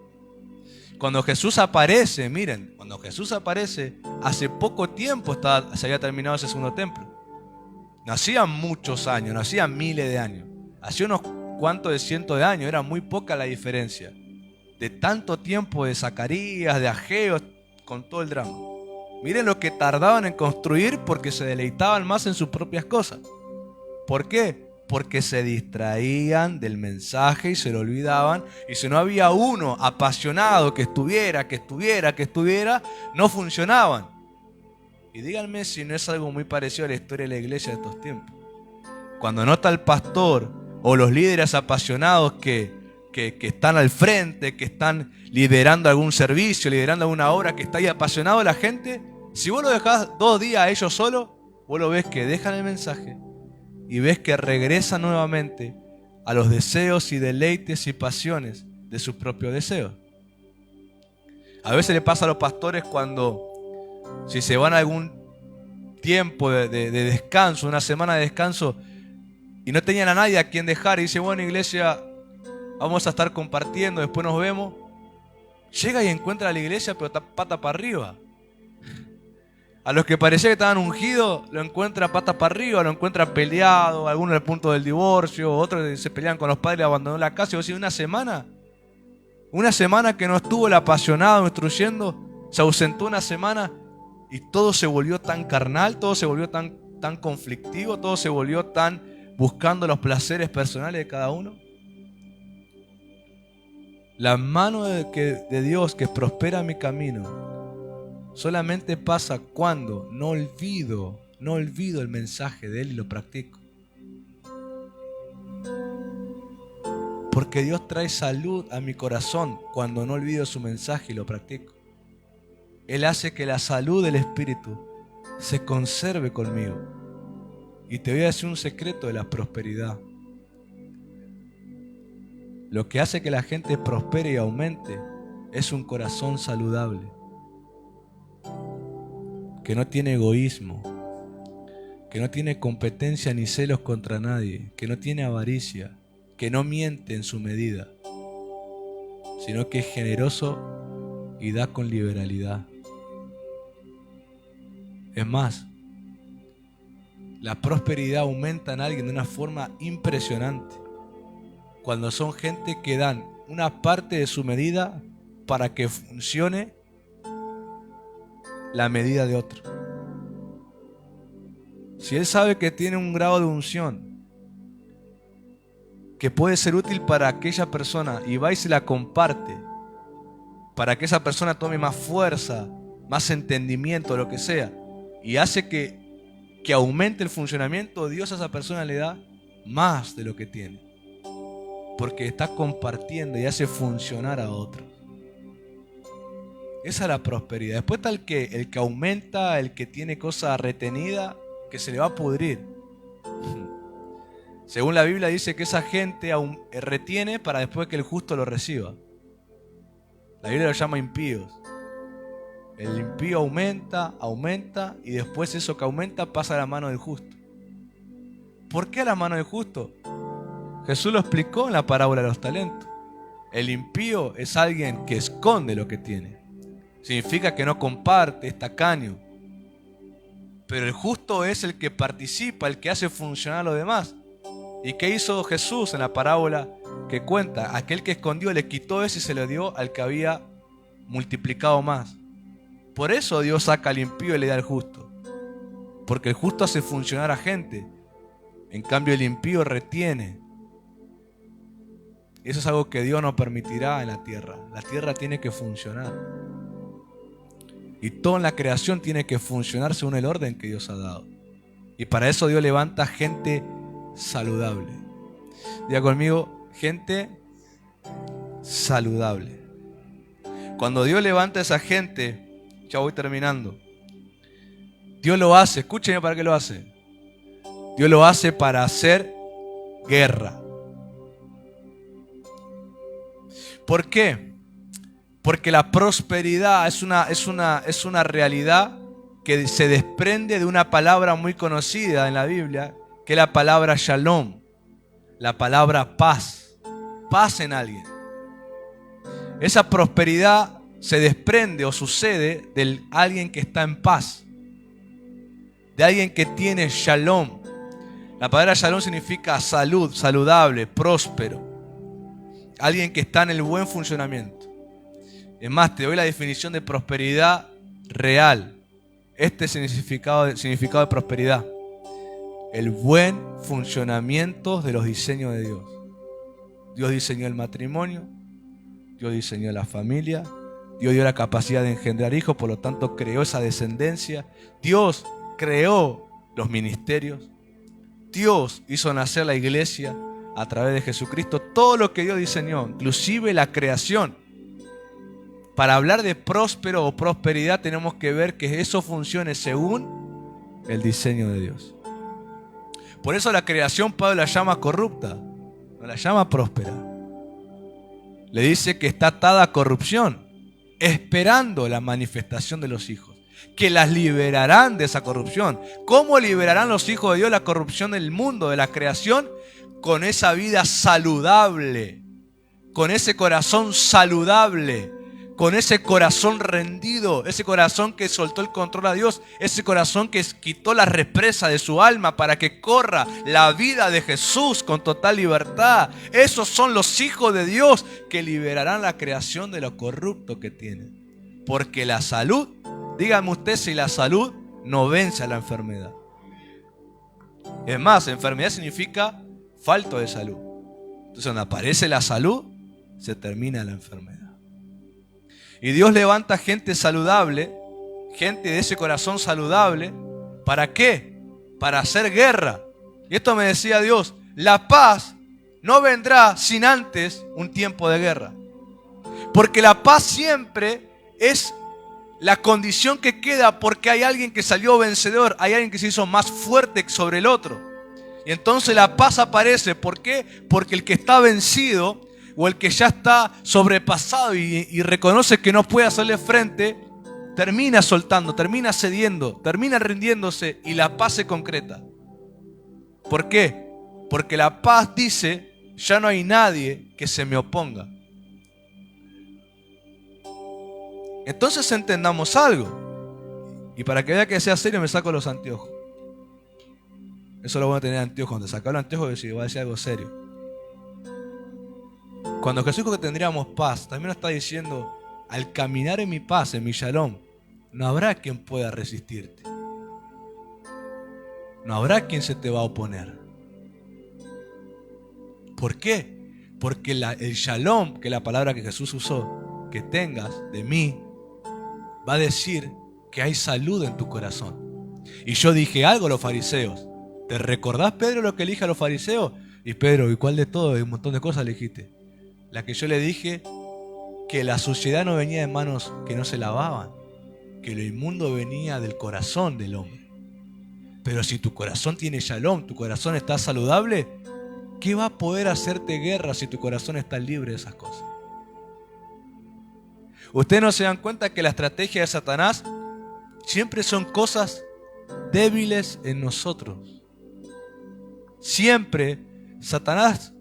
Cuando Jesús aparece, miren, cuando Jesús aparece, hace poco tiempo se había terminado ese segundo templo. No hacían muchos años, no hacían miles de años. Hacía unos cuantos de cientos de años, era muy poca la diferencia. De tanto tiempo de Zacarías, de Ageo, con todo el drama. Miren lo que tardaban en construir porque se deleitaban más en sus propias cosas. ¿Por qué? Porque se distraían del mensaje y se lo olvidaban. Y si no había uno apasionado que estuviera, no funcionaban. Y díganme si no es algo muy parecido a la historia de la iglesia de estos tiempos. Cuando no está el pastor o los líderes apasionados que están al frente, que están liderando algún servicio, liderando alguna obra, que está ahí apasionado la gente, si vos lo dejás 2 días a ellos solos, vos lo ves que dejan el mensaje y ves que regresan nuevamente a los deseos y deleites y pasiones de sus propios deseos. A veces le pasa a los pastores cuando, si se van a algún tiempo de descanso, una semana de descanso, y no tenían a nadie a quien dejar, y dice, bueno, iglesia, vamos a estar compartiendo, después nos vemos. Llega y encuentra a la iglesia, pero está pata para arriba. A los que parecía que estaban ungidos, lo encuentra pata para arriba, lo encuentra peleado, algunos al punto del divorcio, otros se pelean con los padres y abandonó la casa. Y vos decís, una semana que no estuvo el apasionado instruyendo, se ausentó una semana y todo se volvió tan carnal, todo se volvió tan conflictivo, todo se volvió tan buscando los placeres personales de cada uno. La mano de Dios que prospera mi camino solamente pasa cuando no olvido el mensaje de Él y lo practico. Porque Dios trae salud a mi corazón cuando no olvido su mensaje y lo practico. Él hace que la salud del Espíritu se conserve conmigo. Y te voy a decir un secreto de la prosperidad. Lo que hace que la gente prospere y aumente es un corazón saludable, que no tiene egoísmo, que no tiene competencia ni celos contra nadie, que no tiene avaricia, que no miente en su medida, sino que es generoso y da con liberalidad. Es más, la prosperidad aumenta en alguien de una forma impresionante cuando son gente que dan una parte de su medida para que funcione la medida de otro. Si él sabe que tiene un grado de unción que puede ser útil para aquella persona y va y se la comparte para que esa persona tome más fuerza, más entendimiento, lo que sea, y hace que aumente el funcionamiento, Dios a esa persona le da más de lo que tiene, porque está compartiendo y hace funcionar a otros. Esa es la prosperidad. Después está el que aumenta, el que tiene cosas retenidas, que se le va a pudrir. Según la Biblia dice que esa gente retiene para después que el justo lo reciba. La Biblia lo llama impíos. El impío aumenta y después eso que aumenta pasa a la mano del justo. ¿Por qué a la mano del justo? Jesús lo explicó en la parábola de los talentos. El impío es alguien que esconde lo que tiene. Significa que no comparte, es tacaño. Pero el justo es el que participa, el que hace funcionar lo demás. ¿Y qué hizo Jesús en la parábola que cuenta? Aquel que escondió le quitó eso y se lo dio al que había multiplicado más. Por eso Dios saca al impío y le da al justo. Porque el justo hace funcionar a gente. En cambio el impío retiene. Eso es algo que Dios no permitirá en la tierra. La tierra tiene que funcionar. Y todo en la creación tiene que funcionar según el orden que Dios ha dado. Y para eso Dios levanta gente saludable. Diga conmigo, gente saludable. Cuando Dios levanta a esa gente, ya voy terminando, Dios lo hace, escúchenme para qué lo hace. Dios lo hace para hacer guerra. ¿Por qué? Porque la prosperidad es una realidad que se desprende de una palabra muy conocida en la Biblia, que es la palabra shalom, la palabra paz, paz en alguien. Esa prosperidad se desprende o sucede de alguien que está en paz, de alguien que tiene shalom. La palabra shalom significa salud, saludable, próspero. Alguien que está en el buen funcionamiento. Es más, te doy la definición de prosperidad real. Este es el significado de prosperidad. El buen funcionamiento de los diseños de Dios. Dios diseñó el matrimonio, Dios diseñó la familia, Dios dio la capacidad de engendrar hijos, por lo tanto creó esa descendencia. Dios creó los ministerios. Dios hizo nacer la iglesia a través de Jesucristo. Todo lo que Dios diseñó, inclusive la creación. Para hablar de próspero o prosperidad tenemos que ver que eso funcione según el diseño de Dios. Por eso la creación Pablo la llama corrupta, no la llama próspera. Le dice que está atada a corrupción, esperando la manifestación de los hijos, que las liberarán de esa corrupción. ¿Cómo liberarán los hijos de Dios la corrupción del mundo, de la creación? Con esa vida saludable, con ese corazón saludable, con ese corazón rendido, ese corazón que soltó el control a Dios, ese corazón que quitó la represa de su alma para que corra la vida de Jesús con total libertad. Esos son los hijos de Dios que liberarán la creación de lo corrupto que tienen. Porque la salud, dígame usted si la salud no vence a la enfermedad. Es más, enfermedad significa falta de salud. Entonces, donde aparece la salud, se termina la enfermedad. Y Dios levanta gente saludable, gente de ese corazón saludable. ¿Para qué? Para hacer guerra. Y esto me decía Dios, la paz no vendrá sin antes un tiempo de guerra. Porque la paz siempre es la condición que queda porque hay alguien que salió vencedor, hay alguien que se hizo más fuerte sobre el otro. Y entonces la paz aparece. ¿Por qué? Porque el que está vencido o el que ya está sobrepasado y reconoce que no puede hacerle frente, termina soltando, termina cediendo, termina rindiéndose y la paz se concreta. ¿Por qué? Porque la paz dice, ya no hay nadie que se me oponga. Entonces entendamos algo. Y para que vea que sea serio me saco los anteojos. Eso lo voy a tener anteojos. Cuando te saco los anteojos va a decir algo serio. Cuando Jesús dijo que tendríamos paz, también nos está diciendo, al caminar en mi paz, en mi shalom, no habrá quien pueda resistirte. No habrá quien se te va a oponer. ¿Por qué? Porque el shalom, que es la palabra que Jesús usó, que tengas de mí, va a decir que hay salud en tu corazón. Y yo dije algo a los fariseos. ¿Te recordás, Pedro, lo que le dije a los fariseos? Y Pedro, ¿y cuál de todo? Y un montón de cosas le dijiste. La que yo le dije, que la suciedad no venía de manos que no se lavaban, que lo inmundo venía del corazón del hombre. Pero si tu corazón tiene shalom, tu corazón está saludable, ¿qué va a poder hacerte guerra si tu corazón está libre de esas cosas? ¿Ustedes no se dan cuenta que la estrategia de Satanás siempre son cosas débiles en nosotros? Siempre, Satanás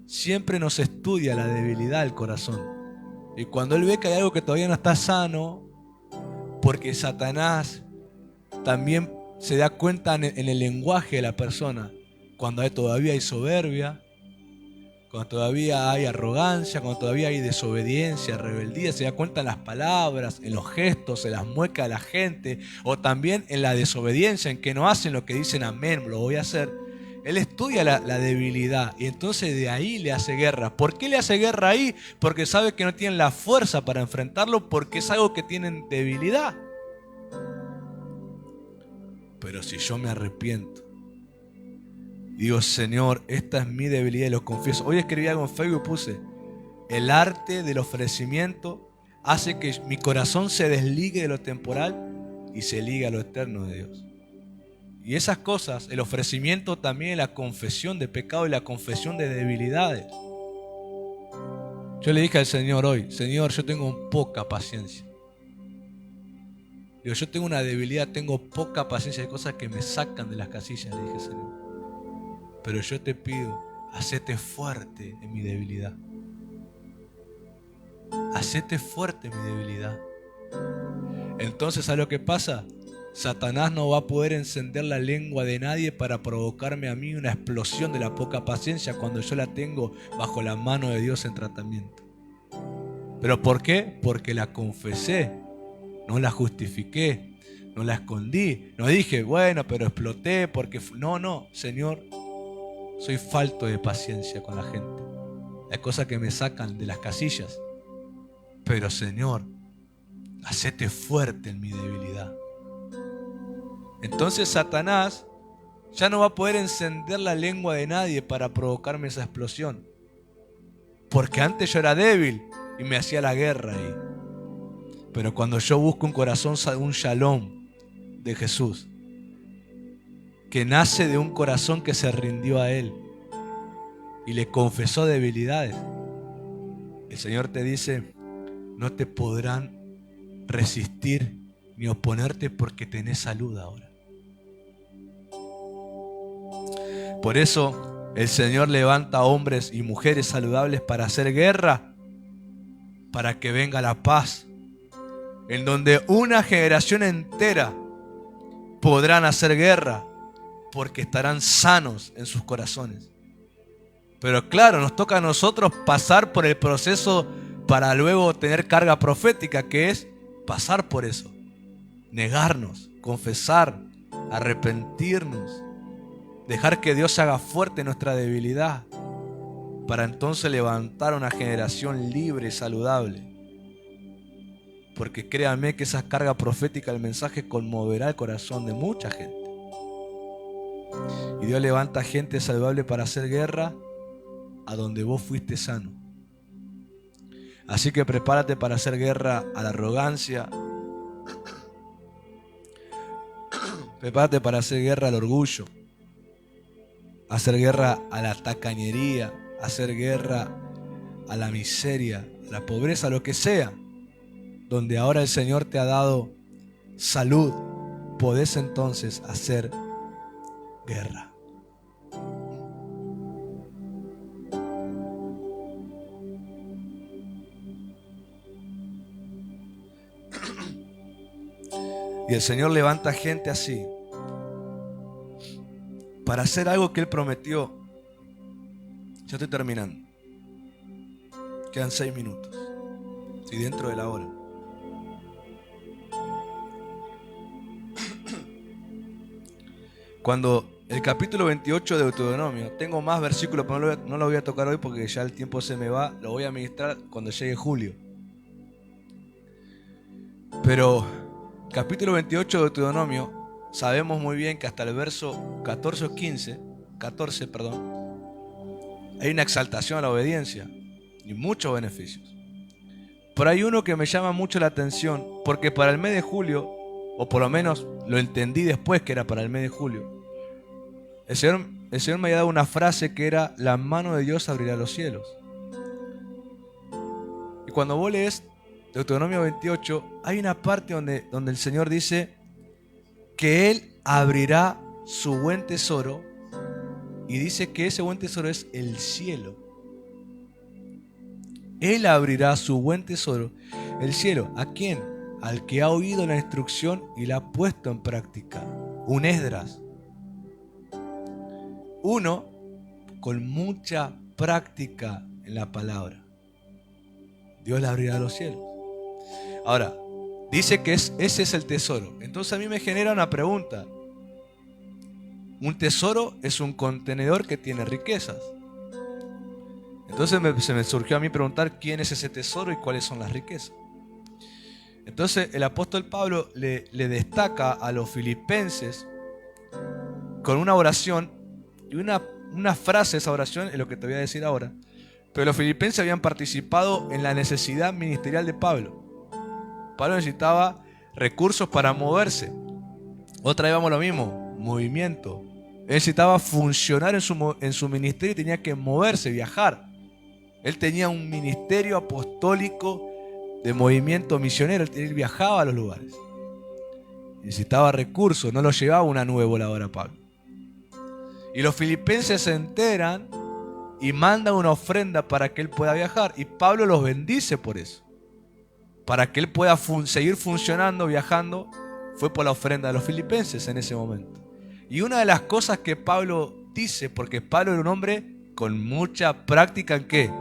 siempre nos estudia la debilidad del corazón. Y cuando él ve que hay algo que todavía no está sano, porque Satanás también se da cuenta en el lenguaje de la persona, cuando todavía hay soberbia, cuando todavía hay arrogancia, cuando todavía hay desobediencia, rebeldía, se da cuenta en las palabras, en los gestos, en las muecas de la gente, o también en la desobediencia, en que no hacen lo que dicen, amén, lo voy a hacer. Él estudia la debilidad y entonces de ahí le hace guerra. ¿Por qué le hace guerra ahí? Porque sabe que no tienen la fuerza para enfrentarlo, porque es algo que tienen debilidad. Pero si yo me arrepiento Y digo, Señor, esta es mi debilidad y lo confieso. Hoy escribí algo en Facebook y puse: el arte del ofrecimiento hace que mi corazón se desligue de lo temporal y se ligue a lo eterno de Dios. Y esas cosas, el ofrecimiento también, la confesión de pecado y la confesión de debilidades. Yo le dije al Señor hoy: Señor, yo tengo poca paciencia. Digo, yo tengo una debilidad, tengo poca paciencia, de cosas que me sacan de las casillas, le dije, Señor. Pero yo te pido, hacete fuerte en mi debilidad. Hacete fuerte en mi debilidad. Entonces, ¿sabes lo que pasa? Satanás no va a poder encender la lengua de nadie para provocarme a mí una explosión de la poca paciencia cuando yo la tengo bajo la mano de Dios en tratamiento. ¿Pero por qué? Porque la confesé, no la justifiqué, no la escondí. No dije, bueno, pero exploté porque... No, Señor, soy falto de paciencia con la gente. Hay cosas que me sacan de las casillas. Pero Señor, hacete fuerte en mi debilidad. Entonces Satanás ya no va a poder encender la lengua de nadie para provocarme esa explosión. Porque antes yo era débil y me hacía la guerra ahí. Pero cuando yo busco un corazón, un shalom de Jesús, que nace de un corazón que se rindió a Él y le confesó debilidades, el Señor te dice: no te podrán resistir ni oponerte porque tenés salud ahora. Por eso el Señor levanta hombres y mujeres saludables para hacer guerra, para que venga la paz, en donde una generación entera podrán hacer guerra porque estarán sanos en sus corazones. Pero claro, nos toca a nosotros pasar por el proceso para luego tener carga profética, que es pasar por eso, negarnos, confesar, arrepentirnos, dejar que Dios se haga fuerte en nuestra debilidad, para entonces levantar una generación libre y saludable. Porque créanme que esa carga profética, el mensaje, conmoverá el corazón de mucha gente. Y Dios levanta gente saludable para hacer guerra a donde vos fuiste sano. Así que prepárate para hacer guerra a la arrogancia. Prepárate para hacer guerra al orgullo. Hacer guerra a la tacañería. Hacer guerra a la miseria, a la pobreza, lo que sea. Donde ahora el Señor te ha dado salud, podés entonces hacer guerra. Y el Señor levanta gente así para hacer algo que Él prometió. Ya estoy terminando. Quedan 6 minutos. Estoy dentro de la hora. Cuando el capítulo 28 de Deuteronomio, tengo más versículos, pero no lo voy a tocar hoy porque ya el tiempo se me va. Lo voy a ministrar cuando llegue julio. Pero capítulo 28 de Deuteronomio, sabemos muy bien que hasta el verso 14, hay una exaltación a la obediencia y muchos beneficios. Pero hay uno que me llama mucho la atención, porque para el mes de julio, o por lo menos lo entendí después que era para el mes de julio, el Señor me había dado una frase que era: la mano de Dios abrirá los cielos. Y cuando vos lees Deuteronomio 28, hay una parte donde el Señor dice que Él abrirá su buen tesoro, y dice que ese buen tesoro es el cielo. Él abrirá su buen tesoro, el cielo. ¿A quién? Al que ha oído la instrucción y la ha puesto en práctica. Un Esdras. Uno con mucha práctica en la palabra. Dios le abrirá los cielos. Ahora, dice que ese es el tesoro. Entonces a mí me genera una pregunta. Un tesoro es un contenedor que tiene riquezas. Entonces se me surgió a mí preguntar quién es ese tesoro y cuáles son las riquezas. Entonces el apóstol Pablo le destaca a los filipenses con una oración, Y una frase de esa oración es lo que te voy a decir ahora. Pero los filipenses habían participado en la necesidad ministerial de Pablo. Pablo necesitaba recursos para moverse. Otra vez vamos a lo mismo, movimiento. Él necesitaba funcionar en su ministerio y tenía que moverse, viajar. Él tenía un ministerio apostólico de movimiento misionero. Él viajaba a los lugares. Necesitaba recursos, no lo llevaba una nube voladora Pablo. Y los filipenses se enteran y mandan una ofrenda para que él pueda viajar. Y Pablo los bendice por eso. Para que él pueda seguir funcionando, viajando, fue por la ofrenda de los filipenses en ese momento. Y una de las cosas que Pablo dice, porque Pablo era un hombre con mucha práctica ¿en qué?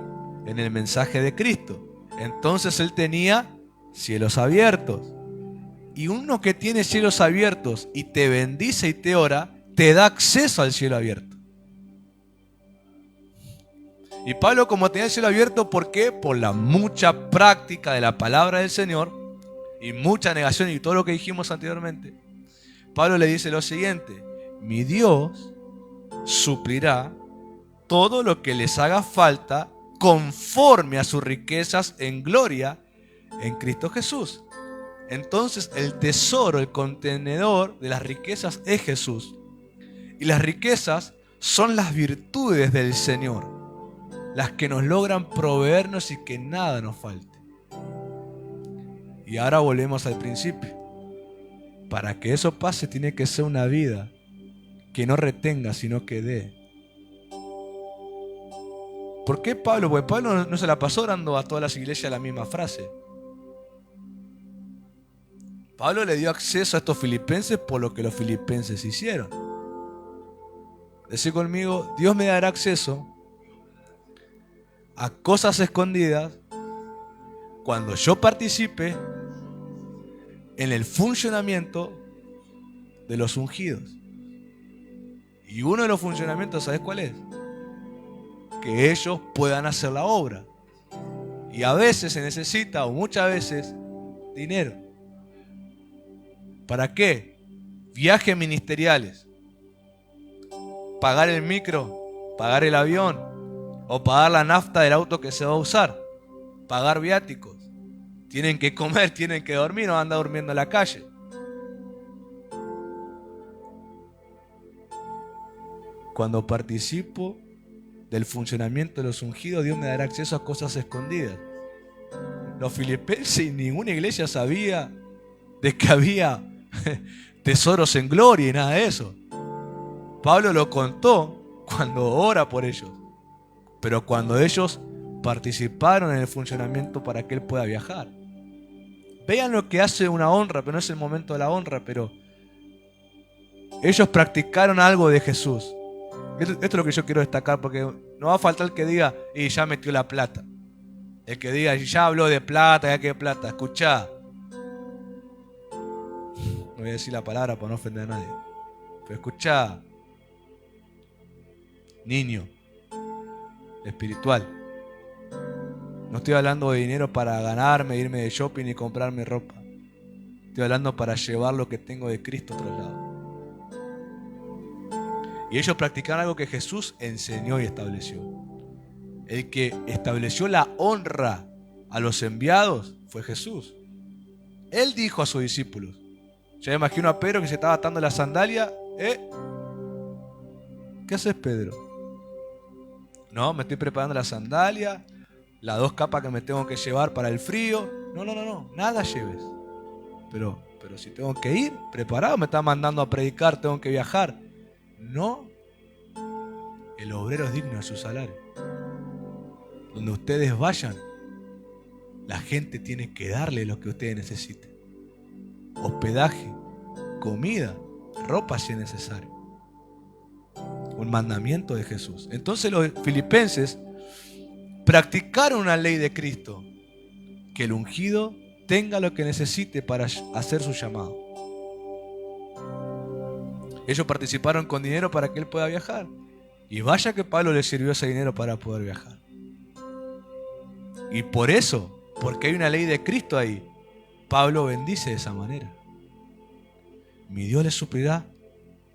En el mensaje de Cristo. Entonces él tenía cielos abiertos. Y uno que tiene cielos abiertos y te bendice y te ora, te da acceso al cielo abierto. Y Pablo, como tenía el cielo abierto, ¿por qué? Por la mucha práctica de la palabra del Señor y mucha negación y todo lo que dijimos anteriormente. Pablo le dice lo siguiente: mi Dios suplirá todo lo que les haga falta conforme a sus riquezas en gloria en Cristo Jesús. Entonces el tesoro, el contenedor de las riquezas es Jesús. Y las riquezas son las virtudes del Señor, las que nos logran proveernos y que nada nos falte. Y ahora volvemos al principio. Para que eso pase tiene que ser una vida que no retenga, sino que dé. ¿Por qué Pablo? Porque Pablo no se la pasó orando a todas las iglesias la misma frase. Pablo le dio acceso a estos filipenses por lo que los filipenses hicieron. Decí conmigo: Dios me dará acceso a cosas escondidas cuando yo participe en el funcionamiento de los ungidos. Y uno de los funcionamientos, ¿sabes cuál es? Que ellos puedan hacer la obra. Y a veces se necesita, o muchas veces, dinero. ¿Para qué? Viajes ministeriales. Pagar el micro, pagar el avión, o pagar la nafta del auto que se va a usar. Pagar viáticos. Tienen que comer, tienen que dormir, no andan durmiendo en la calle. Cuando participo del funcionamiento de los ungidos, Dios me dará acceso a cosas escondidas. Los filipenses y ninguna iglesia sabía de que había tesoros en gloria y nada de eso. Pablo lo contó cuando ora por ellos. Pero cuando ellos participaron en el funcionamiento para que él pueda viajar. Vean lo que hace una honra, pero no es el momento de la honra, pero ellos practicaron algo de Jesús. Esto es lo que yo quiero destacar, porque no va a faltar el que diga, y ya metió la plata. El que diga, ya habló de plata, ya que plata. Escuchá. No voy a decir la palabra para no ofender a nadie. Pero escuchá. Niño. Espiritual. No estoy hablando de dinero para ganarme, irme de shopping y comprarme ropa. Estoy hablando para llevar lo que tengo de Cristo a otro lado. Y ellos practicaron algo que Jesús enseñó y estableció. El que estableció la honra a los enviados fue Jesús. Él dijo a sus discípulos. Yo me imagino a Pedro que se estaba atando la sandalia. ¿Qué haces, Pedro? No, me estoy preparando la sandalia, las 2 capas que me tengo que llevar para el frío. No, nada lleves. Pero si tengo que ir preparado, me está mandando a predicar, tengo que viajar. No, el obrero es digno de su salario. Donde ustedes vayan, la gente tiene que darle lo que ustedes necesiten. Hospedaje, comida, ropa si es necesario. Un mandamiento de Jesús. Entonces los filipenses practicaron una ley de Cristo, que el ungido tenga lo que necesite para hacer su llamado. Ellos participaron con dinero para que él pueda viajar. Y vaya que Pablo le sirvió ese dinero para poder viajar. Y por eso, porque hay una ley de Cristo ahí, Pablo bendice de esa manera. Mi Dios les suplirá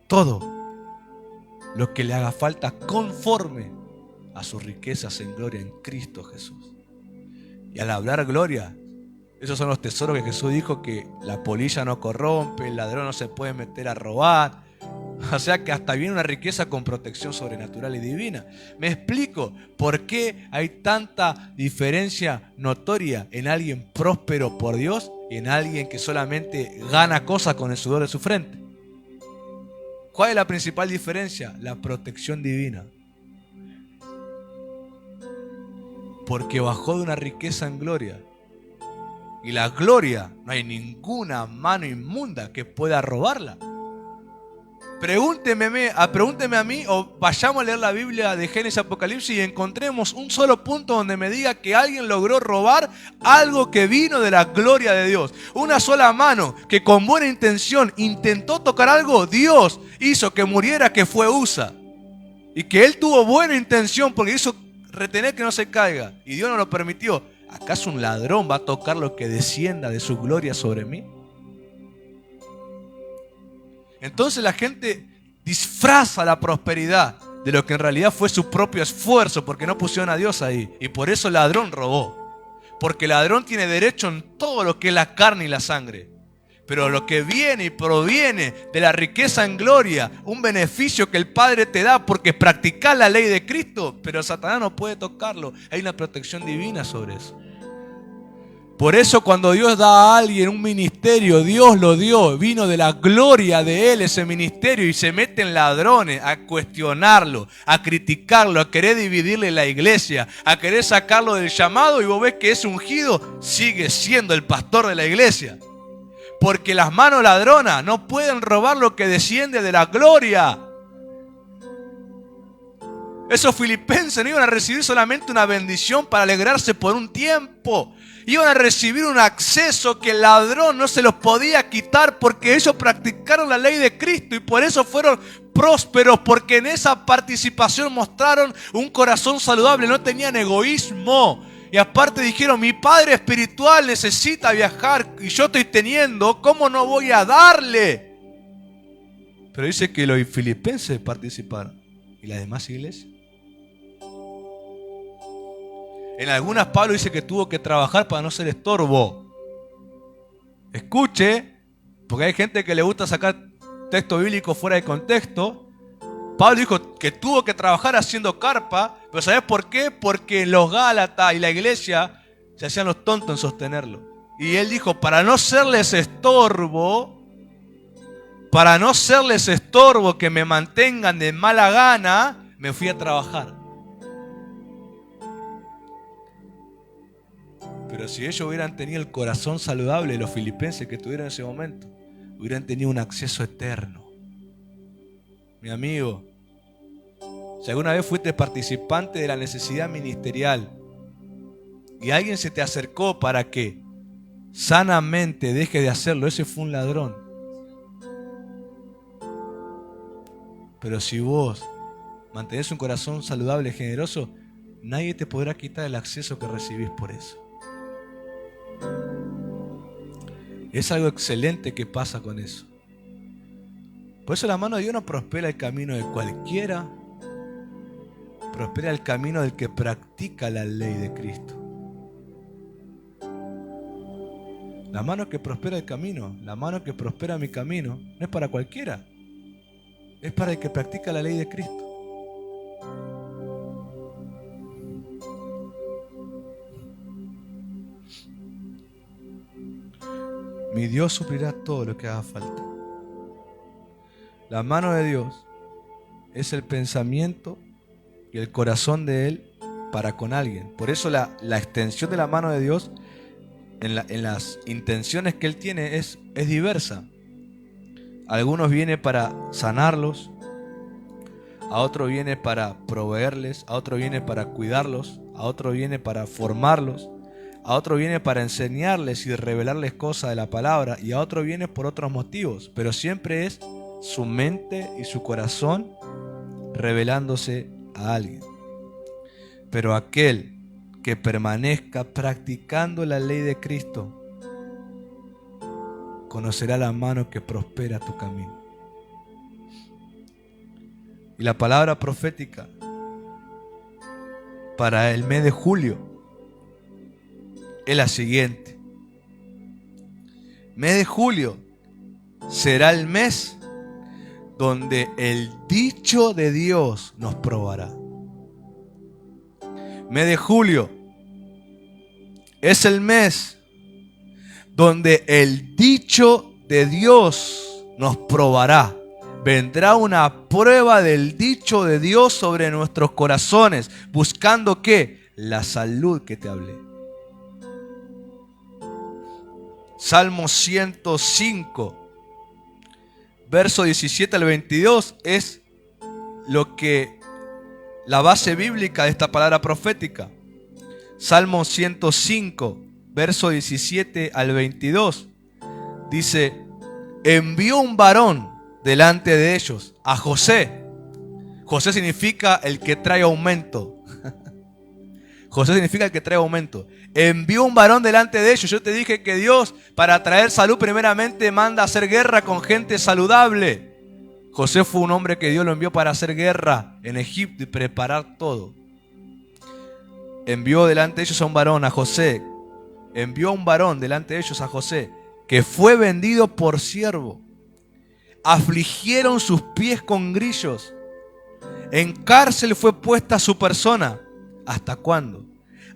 todo lo que le haga falta conforme a sus riquezas en gloria en Cristo Jesús. Y al hablar gloria, esos son los tesoros que Jesús dijo que la polilla no corrompe, el ladrón no se puede meter a robar. O sea que hasta viene una riqueza con protección sobrenatural y divina. Me explico por qué hay tanta diferencia notoria en alguien próspero por Dios y en alguien que solamente gana cosas con el sudor de su frente. ¿Cuál es la principal diferencia? La protección divina. Porque bajó de una riqueza en gloria. Y la gloria, no hay ninguna mano inmunda que pueda robarla. Pregúnteme a mí o vayamos a leer la Biblia de Génesis Apocalipsis y encontremos un solo punto donde me diga que alguien logró robar algo que vino de la gloria de Dios. Una sola mano que con buena intención intentó tocar algo, Dios hizo que muriera, que fue Usa. Y que él tuvo buena intención porque hizo retener que no se caiga. Y Dios no lo permitió. ¿Acaso un ladrón va a tocar lo que descienda de su gloria sobre mí? Entonces la gente disfraza la prosperidad de lo que en realidad fue su propio esfuerzo, porque no pusieron a Dios ahí. Y por eso el ladrón robó. Porque el ladrón tiene derecho en todo lo que es la carne y la sangre. Pero lo que viene y proviene de la riqueza en gloria, un beneficio que el Padre te da porque practicas la ley de Cristo, pero Satanás no puede tocarlo. Hay una protección divina sobre eso. Por eso cuando Dios da a alguien un ministerio, Dios lo dio, vino de la gloria de Él ese ministerio y se meten ladrones a cuestionarlo, a criticarlo, a querer dividirle la iglesia, a querer sacarlo del llamado y vos ves que ese ungido sigue siendo el pastor de la iglesia. Porque las manos ladronas no pueden robar lo que desciende de la gloria. Esos filipenses no iban a recibir solamente una bendición para alegrarse por un tiempo. Iban a recibir un acceso que el ladrón no se los podía quitar porque ellos practicaron la ley de Cristo y por eso fueron prósperos, porque en esa participación mostraron un corazón saludable, no tenían egoísmo. Y aparte dijeron, mi padre espiritual necesita viajar y yo estoy teniendo, ¿cómo no voy a darle? Pero dice que los filipenses participaron. ¿Y las demás iglesias? En algunas Pablo dice que tuvo que trabajar para no ser estorbo. Escuche, porque hay gente que le gusta sacar texto bíblico fuera de contexto. Pablo dijo que tuvo que trabajar haciendo carpa, pero ¿sabes por qué? Porque los Gálatas y la iglesia se hacían los tontos en sostenerlo. Y él dijo, para no serles estorbo, que me mantengan de mala gana, me fui a trabajar. Pero si ellos hubieran tenido el corazón saludable, los filipenses que tuvieron en ese momento, hubieran tenido un acceso eterno. Mi amigo, si alguna vez fuiste participante de la necesidad ministerial y alguien se te acercó para que sanamente dejes de hacerlo, ese fue un ladrón. Pero si vos mantenés un corazón saludable y generoso, nadie te podrá quitar el acceso que recibís por eso. Es algo excelente que pasa con eso. Por eso la mano de Dios no prospera el camino de cualquiera, prospera el camino del que practica la ley de Cristo. La mano que prospera el camino, la mano que prospera mi camino, no es para cualquiera, es para el que practica la ley de Cristo. Mi Dios suplirá todo lo que haga falta. La mano de Dios es el pensamiento y el corazón de Él para con alguien. Por eso la extensión de la mano de Dios en las intenciones que Él tiene es diversa. A algunos viene para sanarlos, a otros viene para proveerles, a otros viene para cuidarlos, a otros viene para formarlos, a otro viene para enseñarles y revelarles cosas de la palabra, y a otro viene por otros motivos, pero siempre es su mente y su corazón revelándose a alguien. Pero aquel que permanezca practicando la ley de Cristo conocerá la mano que prospera tu camino. Y la palabra profética para el mes de julio es la siguiente. Mes de julio será el mes donde el dicho de Dios nos probará. Mes de julio es el mes donde el dicho de Dios nos probará. Vendrá una prueba del dicho de Dios sobre nuestros corazones, buscando ¿qué? La salud que te hablé. Salmo 105, verso 17 al 22 es lo que la base bíblica de esta palabra profética. Salmo 105, verso 17 al 22 dice: envió un varón delante de ellos, a José. José significa el que trae aumento. José significa el que trae aumento. Envió un varón delante de ellos. Yo te dije que Dios, para traer salud, primeramente manda a hacer guerra con gente saludable. José fue un hombre que Dios lo envió para hacer guerra en Egipto y preparar todo. Envió delante de ellos a un varón, a José. Envió un varón delante de ellos, a José, que fue vendido por siervo. Afligieron sus pies con grillos. En cárcel fue puesta su persona. ¿Hasta cuándo?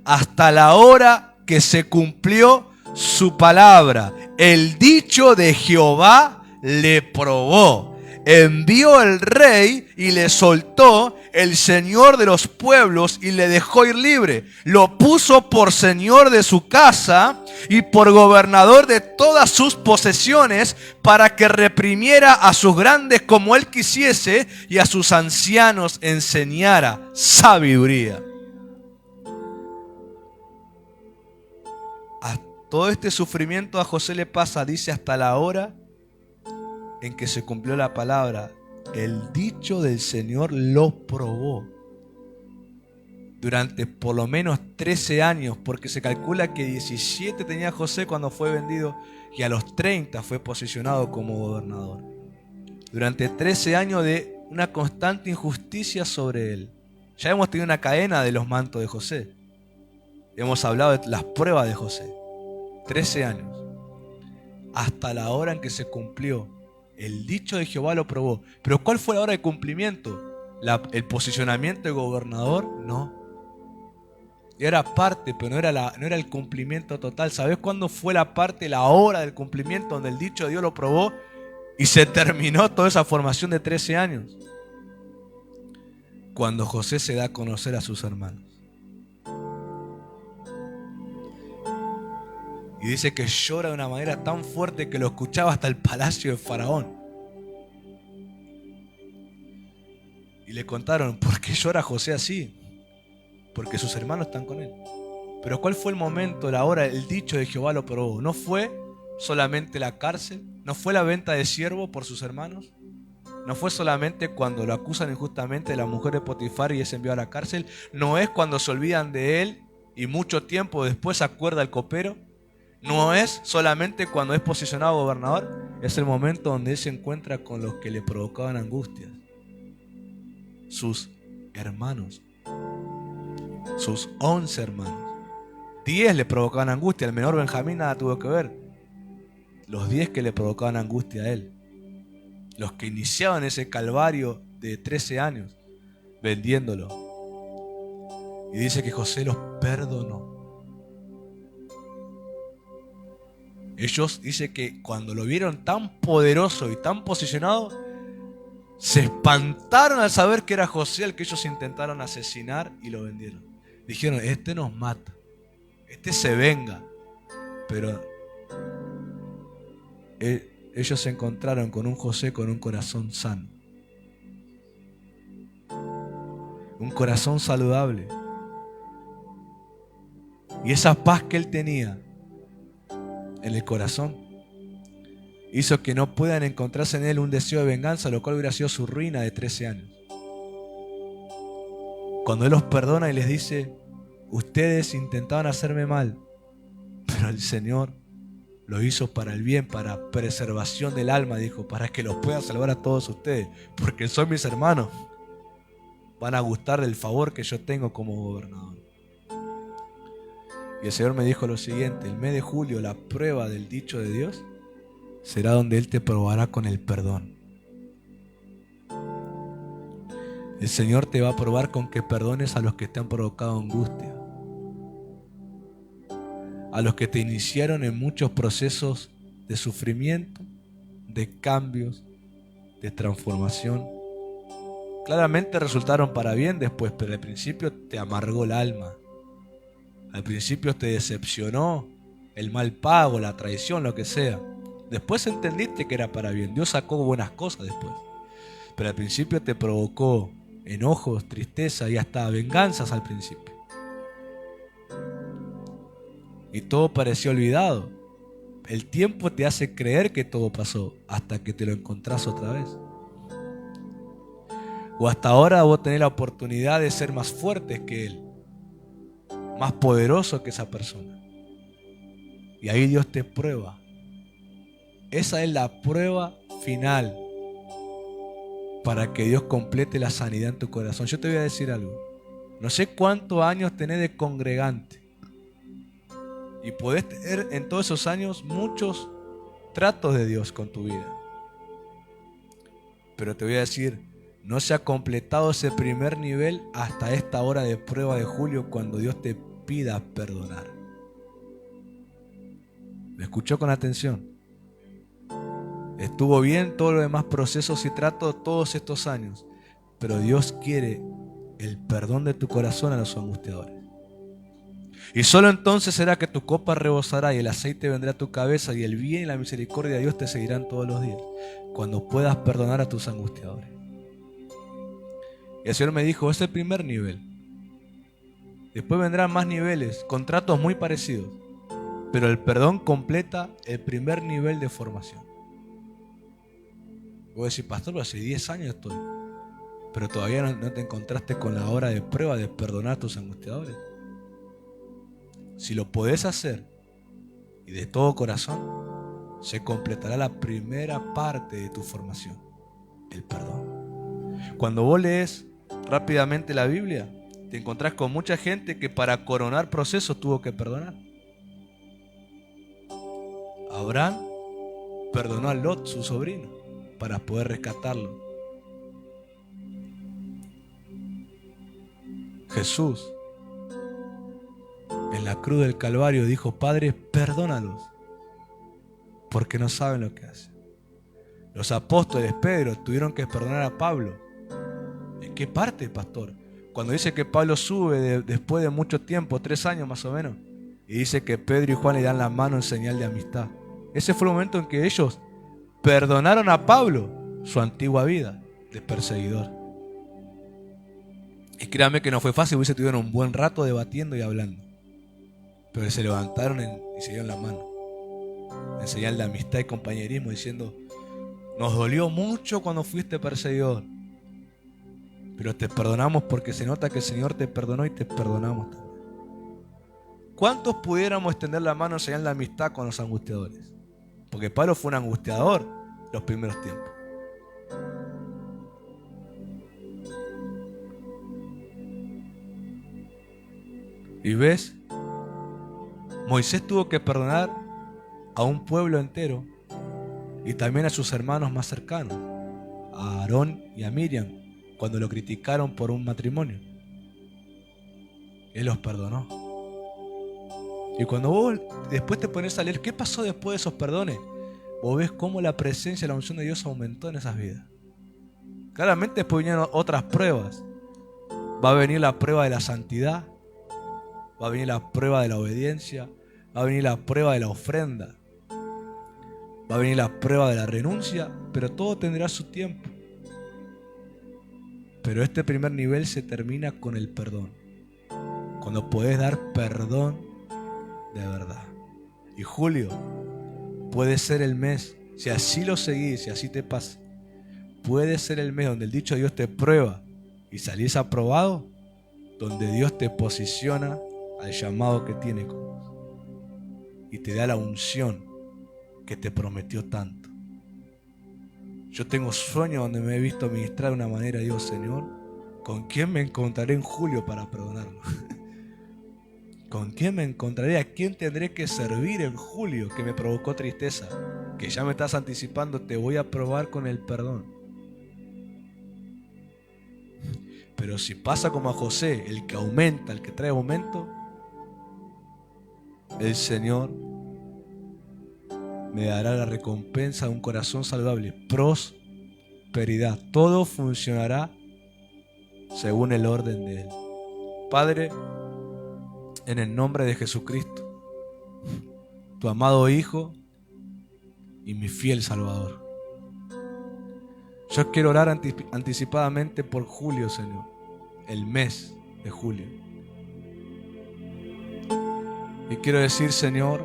Hasta la hora que se cumplió su palabra. El dicho de Jehová le probó. Envió el rey y le soltó, el señor de los pueblos, y le dejó ir libre. Lo puso por señor de su casa y por gobernador de todas sus posesiones, para que reprimiera a sus grandes como él quisiese y a sus ancianos enseñara sabiduría. A todo este sufrimiento a José le pasa, dice, hasta la hora en que se cumplió la palabra. El dicho del Señor lo probó durante por lo menos 13 años, porque se calcula que 17 tenía José cuando fue vendido y a los 30 fue posicionado como gobernador. Durante 13 años de una constante injusticia sobre él. Ya hemos tenido una cadena de los mantos de José. Hemos hablado de las pruebas de José. 13 años. Hasta la hora en que se cumplió. El dicho de Jehová lo probó. Pero ¿cuál fue la hora de cumplimiento? ¿El posicionamiento de gobernador? No. Era parte, pero no era el cumplimiento total. ¿Sabes cuándo fue la parte, la hora del cumplimiento donde el dicho de Dios lo probó y se terminó toda esa formación de 13 años? Cuando José se da a conocer a sus hermanos. Y dice que llora de una manera tan fuerte que lo escuchaba hasta el palacio de Faraón. Y le contaron, ¿por qué llora José así? Porque sus hermanos están con él. Pero ¿cuál fue el momento, la hora, el dicho de Jehová lo probó? ¿No fue solamente la cárcel? ¿No fue la venta de siervo por sus hermanos? ¿No fue solamente cuando lo acusan injustamente de la mujer de Potifar y es enviado a la cárcel? ¿No es cuando se olvidan de él y mucho tiempo después se acuerda el copero? No es solamente cuando es posicionado gobernador, es el momento donde él se encuentra con los que le provocaban angustias. Sus hermanos, sus 11 hermanos. 10 le provocaban angustia, el menor Benjamín nada tuvo que ver. Los 10 que le provocaban angustia a él. Los que iniciaban ese calvario de 13 años, vendiéndolo. Y dice que José los perdonó. Ellos, dice que cuando lo vieron tan poderoso y tan posicionado, se espantaron al saber que era José el que ellos intentaron asesinar y lo vendieron. Dijeron, este nos mata, este se venga. Pero ellos se encontraron con un José con un corazón sano. Un corazón saludable. Y esa paz que él tenía en el corazón hizo que no puedan encontrarse en él un deseo de venganza, lo cual hubiera sido su ruina de 13 años. Cuando él los perdona y les dice, ustedes intentaban hacerme mal, pero el Señor lo hizo para el bien, para preservación del alma, dijo, para que los pueda salvar a todos ustedes, porque son mis hermanos. van a gustar del favor que yo tengo como gobernador. Y el Señor me dijo lo siguiente: el mes de julio, la prueba del dicho de Dios será donde Él te probará con el perdón. El Señor te va a probar con que perdones a los que te han provocado angustia, a los que te iniciaron en muchos procesos de sufrimiento, de cambios, de transformación. Claramente resultaron para bien después, pero al principio te amargó el alma. Al principio te decepcionó el mal pago, la traición, lo que sea. Después entendiste que era para bien. Dios sacó buenas cosas después. Pero al principio te provocó enojos, tristeza y hasta venganzas al principio. Y todo pareció olvidado. El tiempo te hace creer que todo pasó hasta que te lo encontrás otra vez. O hasta ahora vos tenés la oportunidad de ser más fuertes que Él, más poderoso que esa persona. Y ahí Dios te prueba. Esa es la prueba final para que Dios complete la sanidad en tu corazón. Yo te voy a decir algo. No sé cuántos años tenés de congregante. Y podés tener en todos esos años muchos tratos de Dios con tu vida. Pero te voy a decir, no se ha completado ese primer nivel hasta esta hora de prueba de julio, cuando Dios te pida perdonar. ¿Me escuchó con atención? Estuvo bien todos los demás procesos y tratos todos estos años, pero Dios quiere el perdón de tu corazón a los angustiadores. Y solo entonces será que tu copa rebosará y el aceite vendrá a tu cabeza, y el bien y la misericordia de Dios te seguirán todos los días, cuando puedas perdonar a tus angustiadores. Y el Señor me dijo, ese es el primer nivel. Después vendrán más niveles, con tratos muy parecidos, pero el perdón completa el primer nivel de formación. Voy a decir, pastor, hace 10 años estoy, pero todavía no te encontraste con la hora de prueba de perdonar a tus angustiadores. Si lo podés hacer y de todo corazón, se completará la primera parte de tu formación, el perdón. Cuando vos lees rápidamente la Biblia, te encontrás con mucha gente que para coronar procesos tuvo que perdonar. Abraham perdonó a Lot, su sobrino, para poder rescatarlo. Jesús en la cruz del Calvario dijo, Padre, perdónalos, porque no saben lo que hacen. Los apóstoles, Pedro, tuvieron que perdonar a Pablo. ¿En qué parte, pastor? Cuando dice que Pablo sube después de mucho tiempo, 3 años más o menos, y dice que Pedro y Juan le dan la mano en señal de amistad. Ese fue el momento en que ellos perdonaron a Pablo su antigua vida de perseguidor. Y créanme que no fue fácil, porque se tuvieron un buen rato debatiendo y hablando. Pero se levantaron y se dieron la mano en señal de amistad y compañerismo, diciendo, nos dolió mucho cuando fuiste perseguidor, pero te perdonamos porque se nota que el Señor te perdonó y te perdonamos también. ¿Cuántos pudiéramos extender la mano en señal de amistad con los angustiadores? Porque Pablo fue un angustiador los primeros tiempos. Y ves, Moisés tuvo que perdonar a un pueblo entero y también a sus hermanos más cercanos, a Aarón y a Miriam, cuando lo criticaron por un matrimonio. Él los perdonó. Y cuando vos después te pones a leer qué pasó después de esos perdones, vos ves cómo la presencia y la unción de Dios aumentó en esas vidas. Claramente después vinieron otras pruebas. Va a venir la prueba de la santidad, va a venir la prueba de la obediencia, va a venir la prueba de la ofrenda, va a venir la prueba de la renuncia, pero todo tendrá su tiempo. Pero este primer nivel se termina con el perdón, cuando podés dar perdón de verdad. Y julio puede ser el mes, si así lo seguís, si así te pasa, puede ser el mes donde el dicho de Dios te prueba y salís aprobado, donde Dios te posiciona al llamado que tiene con vos y te da la unción que te prometió tanto. Yo tengo sueños donde me he visto ministrar de una manera, digo, Señor, ¿Con quién me encontraré en julio para perdonarlo? ¿Con quién me encontraré? ¿A quién tendré que servir en julio que me provocó tristeza? Que ya me estás anticipando, te voy a probar con el perdón. Pero si pasa como a José, el que aumenta, el que trae aumento, el Señor me dará la recompensa de un corazón saludable, prosperidad. Todo funcionará según el orden de Él. Padre, en el nombre de Jesucristo, tu amado Hijo y mi fiel Salvador, yo quiero orar anticipadamente por julio, Señor, el mes de julio. Y quiero decir, Señor,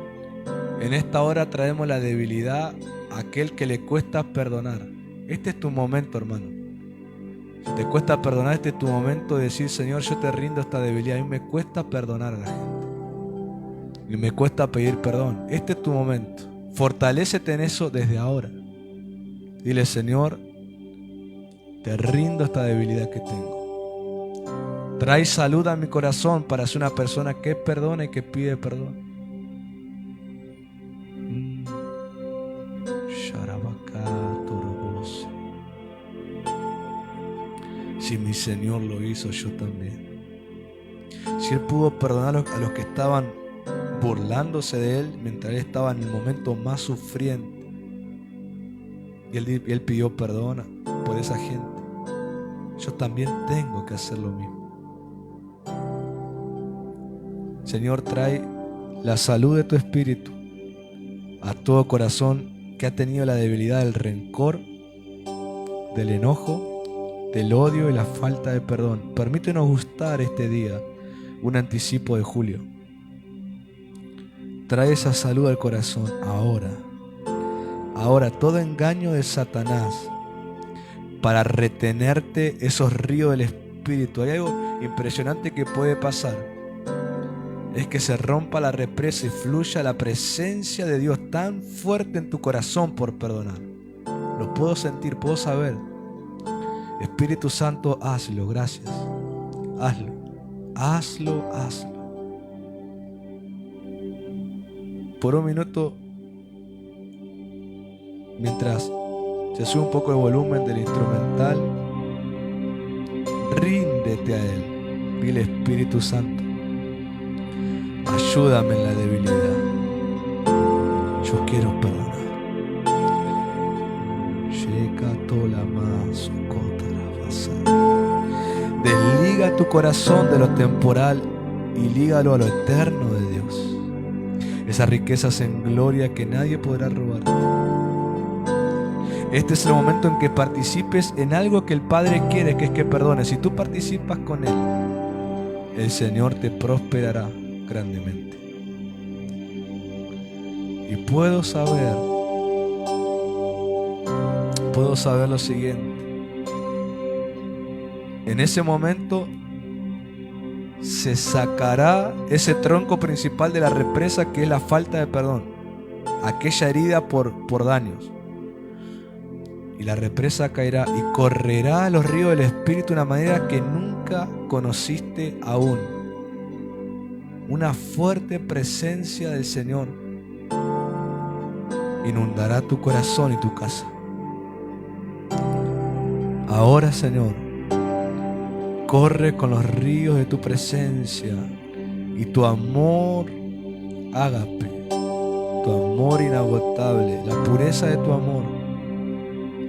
en esta hora traemos la debilidad a aquel que le cuesta perdonar. Este es tu momento, hermano. Si te cuesta perdonar, este es tu momento de decir, Señor, yo te rindo esta debilidad. A mí me cuesta perdonar a la gente. Y me cuesta pedir perdón. Este es tu momento. Fortalécete en eso desde ahora. Dile, Señor, te rindo esta debilidad que tengo. Trae salud a mi corazón para ser una persona que perdona y que pide perdón. Si mi Señor lo hizo, yo también. Si Él pudo perdonar a los que estaban burlándose de Él mientras Él estaba en el momento más sufriente, y Él pidió perdón por esa gente, yo también tengo que hacer lo mismo. Señor, trae la salud de tu espíritu a todo corazón que ha tenido la debilidad del rencor, del enojo, del odio y la falta de perdón. Permítenos gustar este día, un anticipo de julio. Trae esa salud al corazón ahora. Ahora, todo engaño de Satanás para retenerte esos ríos del espíritu. Hay algo impresionante que puede pasar. Es que se rompa la represa y fluya la presencia de Dios tan fuerte en tu corazón por perdonar. Lo puedo sentir, puedo saber. Espíritu Santo, hazlo, gracias. Hazlo, hazlo, hazlo. Por un minuto, mientras se sube un poco el volumen del instrumental, ríndete a Él. Dile, Espíritu Santo, ayúdame en la debilidad. Yo quiero perdonar. Desliga tu corazón de lo temporal y lígalo a lo eterno de Dios. Esas riquezas en gloria que nadie podrá robar. Este es el momento en que participes en algo que el Padre quiere, que es que perdones. Si tú participas con Él, el Señor te prosperará grandemente. Y puedo saber lo siguiente. En ese momento se sacará ese tronco principal de la represa, que es la falta de perdón, aquella herida por daños. Y la represa caerá y correrá a los ríos del Espíritu de una manera que nunca conociste aún. Una fuerte presencia del Señor inundará tu corazón y tu casa. Ahora, Señor, corre con los ríos de tu presencia y tu amor ágape, tu amor inagotable, la pureza de tu amor.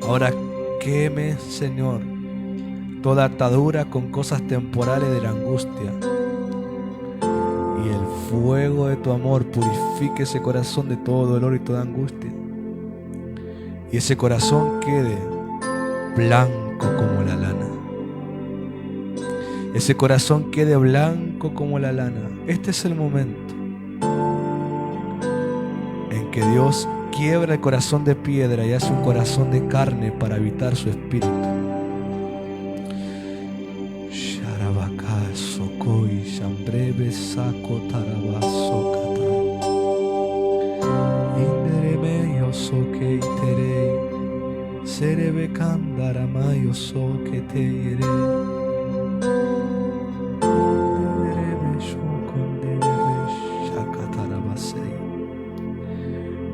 Ahora queme, Señor, toda atadura con cosas temporales de la angustia, y el fuego de tu amor purifique ese corazón de todo dolor y toda angustia, y ese corazón quede blanco como la lana. Ese corazón quede blanco como la lana. Este es el momento en que Dios quiebra el corazón de piedra y hace un corazón de carne para habitar su espíritu.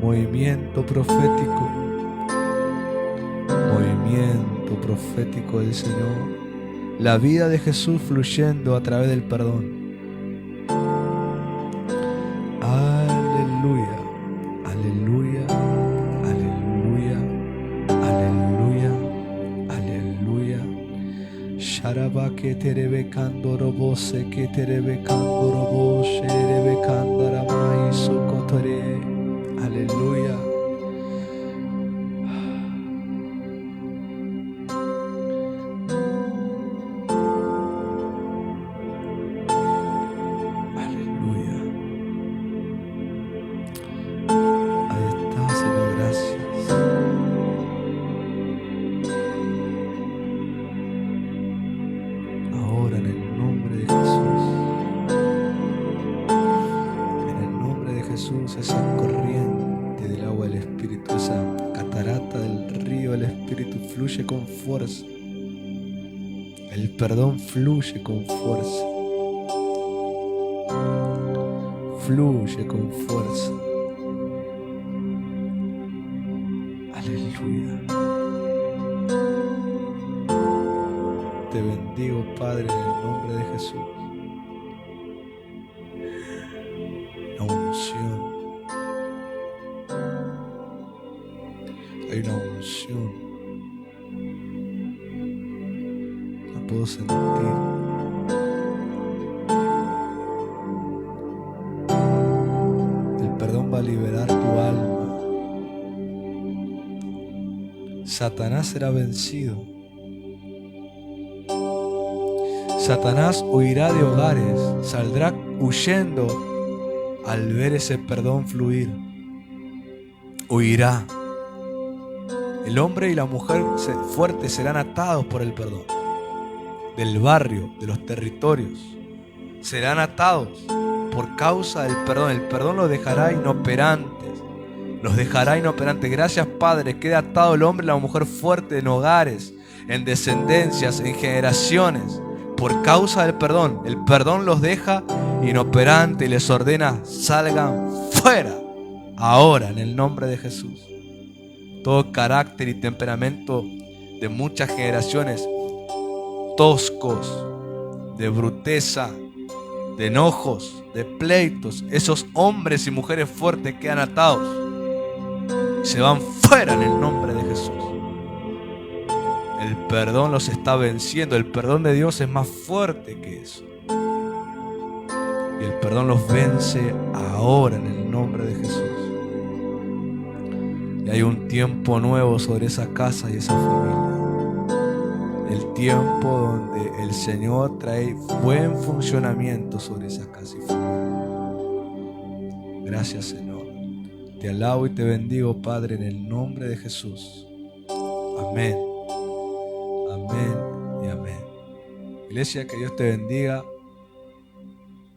movimiento profético. Movimiento profético del Señor. La vida de Jesús fluyendo a través del perdón. Aleluya, aleluya, aleluya, aleluya, aleluya. Sharaba que terebe candorobo se que terebe candorobo sherebe candaramai sokotore. Aleluya. Esa corriente del agua del Espíritu, esa catarata del río del Espíritu fluye con fuerza. El perdón fluye con fuerza. Fluye con fuerza. Aleluya. Te bendigo, Padre, en el nombre de Jesús. La unción. Hay una unción. La puedo sentir. El perdón va a liberar tu alma. Satanás será vencido. Satanás huirá de hogares, saldrá huyendo al ver ese perdón fluir. Huirá. El hombre y la mujer fuertes serán atados por el perdón. Del barrio, de los territorios, serán atados por causa del perdón. El perdón los dejará inoperantes. Los dejará inoperantes. Gracias, Padre. Queda atado el hombre y la mujer fuerte en hogares, en descendencias, en generaciones, por causa del perdón. El perdón los deja inoperantes y les ordena: salgan fuera ahora en el nombre de Jesús. Todo carácter y temperamento de muchas generaciones toscos, de bruteza, de enojos, de pleitos, esos hombres y mujeres fuertes quedan atados y se van fuera en el nombre de Jesús. El perdón los está venciendo. El perdón de Dios es más fuerte que eso. Y el perdón los vence ahora en el nombre de Jesús. Y hay un tiempo nuevo sobre esa casa y esa familia. El tiempo donde el Señor trae buen funcionamiento sobre esa casa y familia. Gracias, Señor. Te alabo y te bendigo, Padre, en el nombre de Jesús. Amén. Amén y amén. Iglesia, que Dios te bendiga.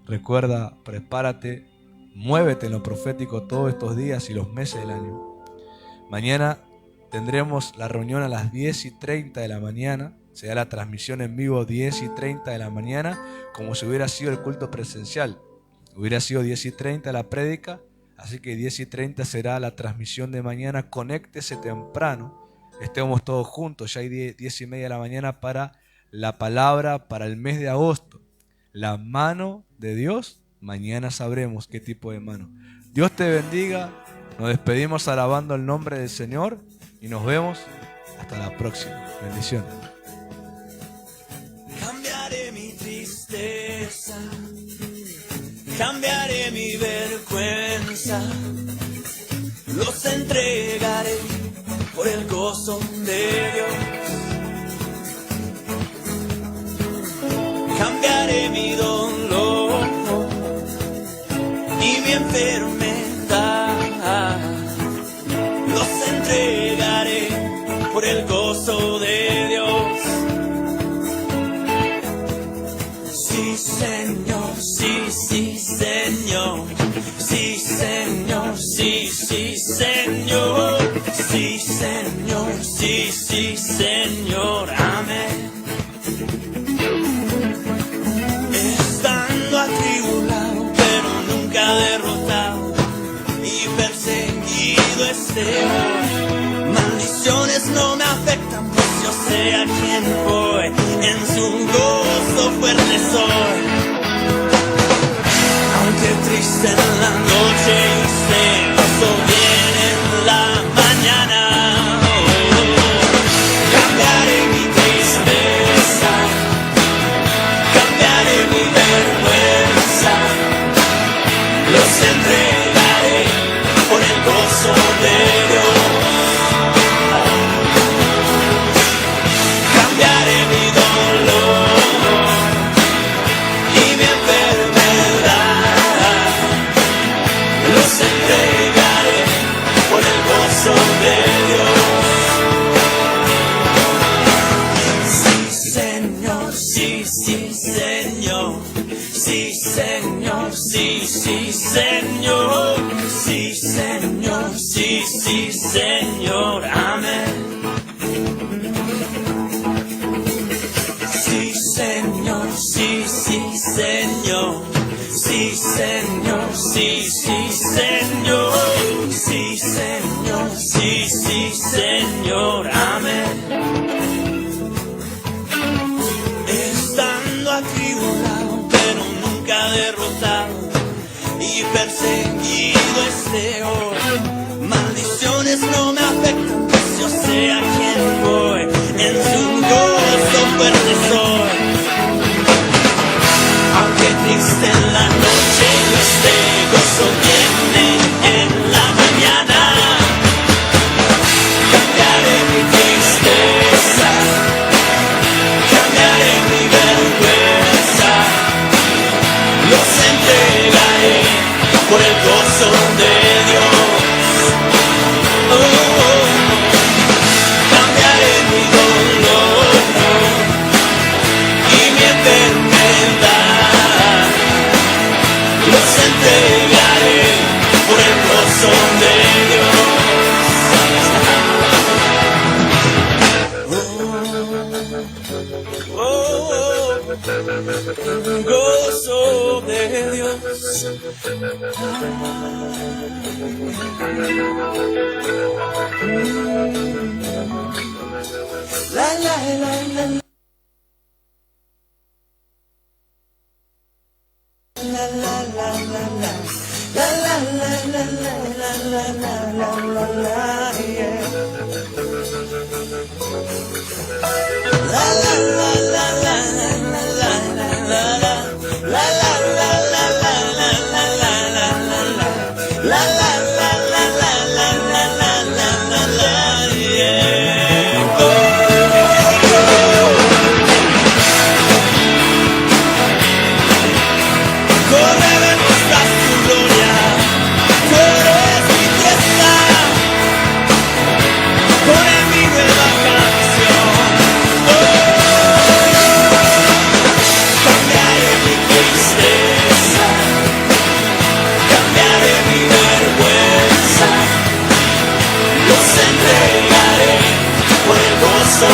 Recuerda, prepárate, muévete en lo profético todos estos días y los meses del año. Mañana tendremos la reunión a las 10:30 de la mañana. Será la transmisión en vivo 10:30 de la mañana, como si hubiera sido el culto presencial. Hubiera sido 10:30 la prédica, así que 10:30 será la transmisión de mañana. Conéctese temprano, estemos todos juntos. Ya hay 10:30 de la mañana para la palabra para el mes de agosto. La mano de Dios, mañana sabremos qué tipo de mano. Dios te bendiga. Nos despedimos alabando el nombre del Señor y nos vemos hasta la próxima. Bendiciones. Cambiaré mi tristeza, cambiaré mi vergüenza, los entregaré por el gozo de Dios. Cambiaré mi dolor y mi enfermedad, los entregaré por el gozo de Dios. Sí, Señor, sí, sí, Señor, sí, Señor, sí, sí, Señor, sí, Señor, sí, sí, Señor, amén. Estando atribulado, pero nunca derrotado y perseguido, perseguido esté hoy. Maldiciones no me afectan, pues yo sé a quién voy. En su gozo fuerte soy. Aunque triste en la noche y esté, gozo viene en la mañana. Cambiaré mi tristeza, cambiaré mi vergüenza, los entregaré por el gozo de Dios. Cambiaré mi dolor y mi enfermedad, los entregaré por el gozo de Dios. Sí, Señor, sí, sí, Señor. Sí, Señor, sí, sí, Señor. Sí, Señor, sí, sí, Señor. Amén. Sí, Señor, sí, sí, Señor. Sí, Señor, sí, sí, Señor. Sí, Señor, sí, sí, Señor. Amén. Estando atribulado, pero nunca derrotado, y perseguido esté hoy. Maldiciones no me afectan, pues yo sé a quién voy. En su gozo fuerte soy. Aunque triste en la noche yo esté, gozo viene en la mañana. Cambiaré mi tristeza, cambiaré mi vergüenza, los entregaré por el gozo de Dios. Oh, oh, oh. Cambiaré mi dolor y mi enfermedad, los entregaré por el gozo de Dios. Oh, oh, oh, gozo de Dios. La la la la la. La la la la la. La la la la la la la la la, yeah. La la la la la la la la la la. La la la la la la la la la la. La la la la la la la la la la, yeah. Corre, demuestra tu gloria, tú eres mi fiesta, pone mi nueva canción. Cambiaré mi tristeza, cambiaré mi vergüenza, los entregaré por el gozo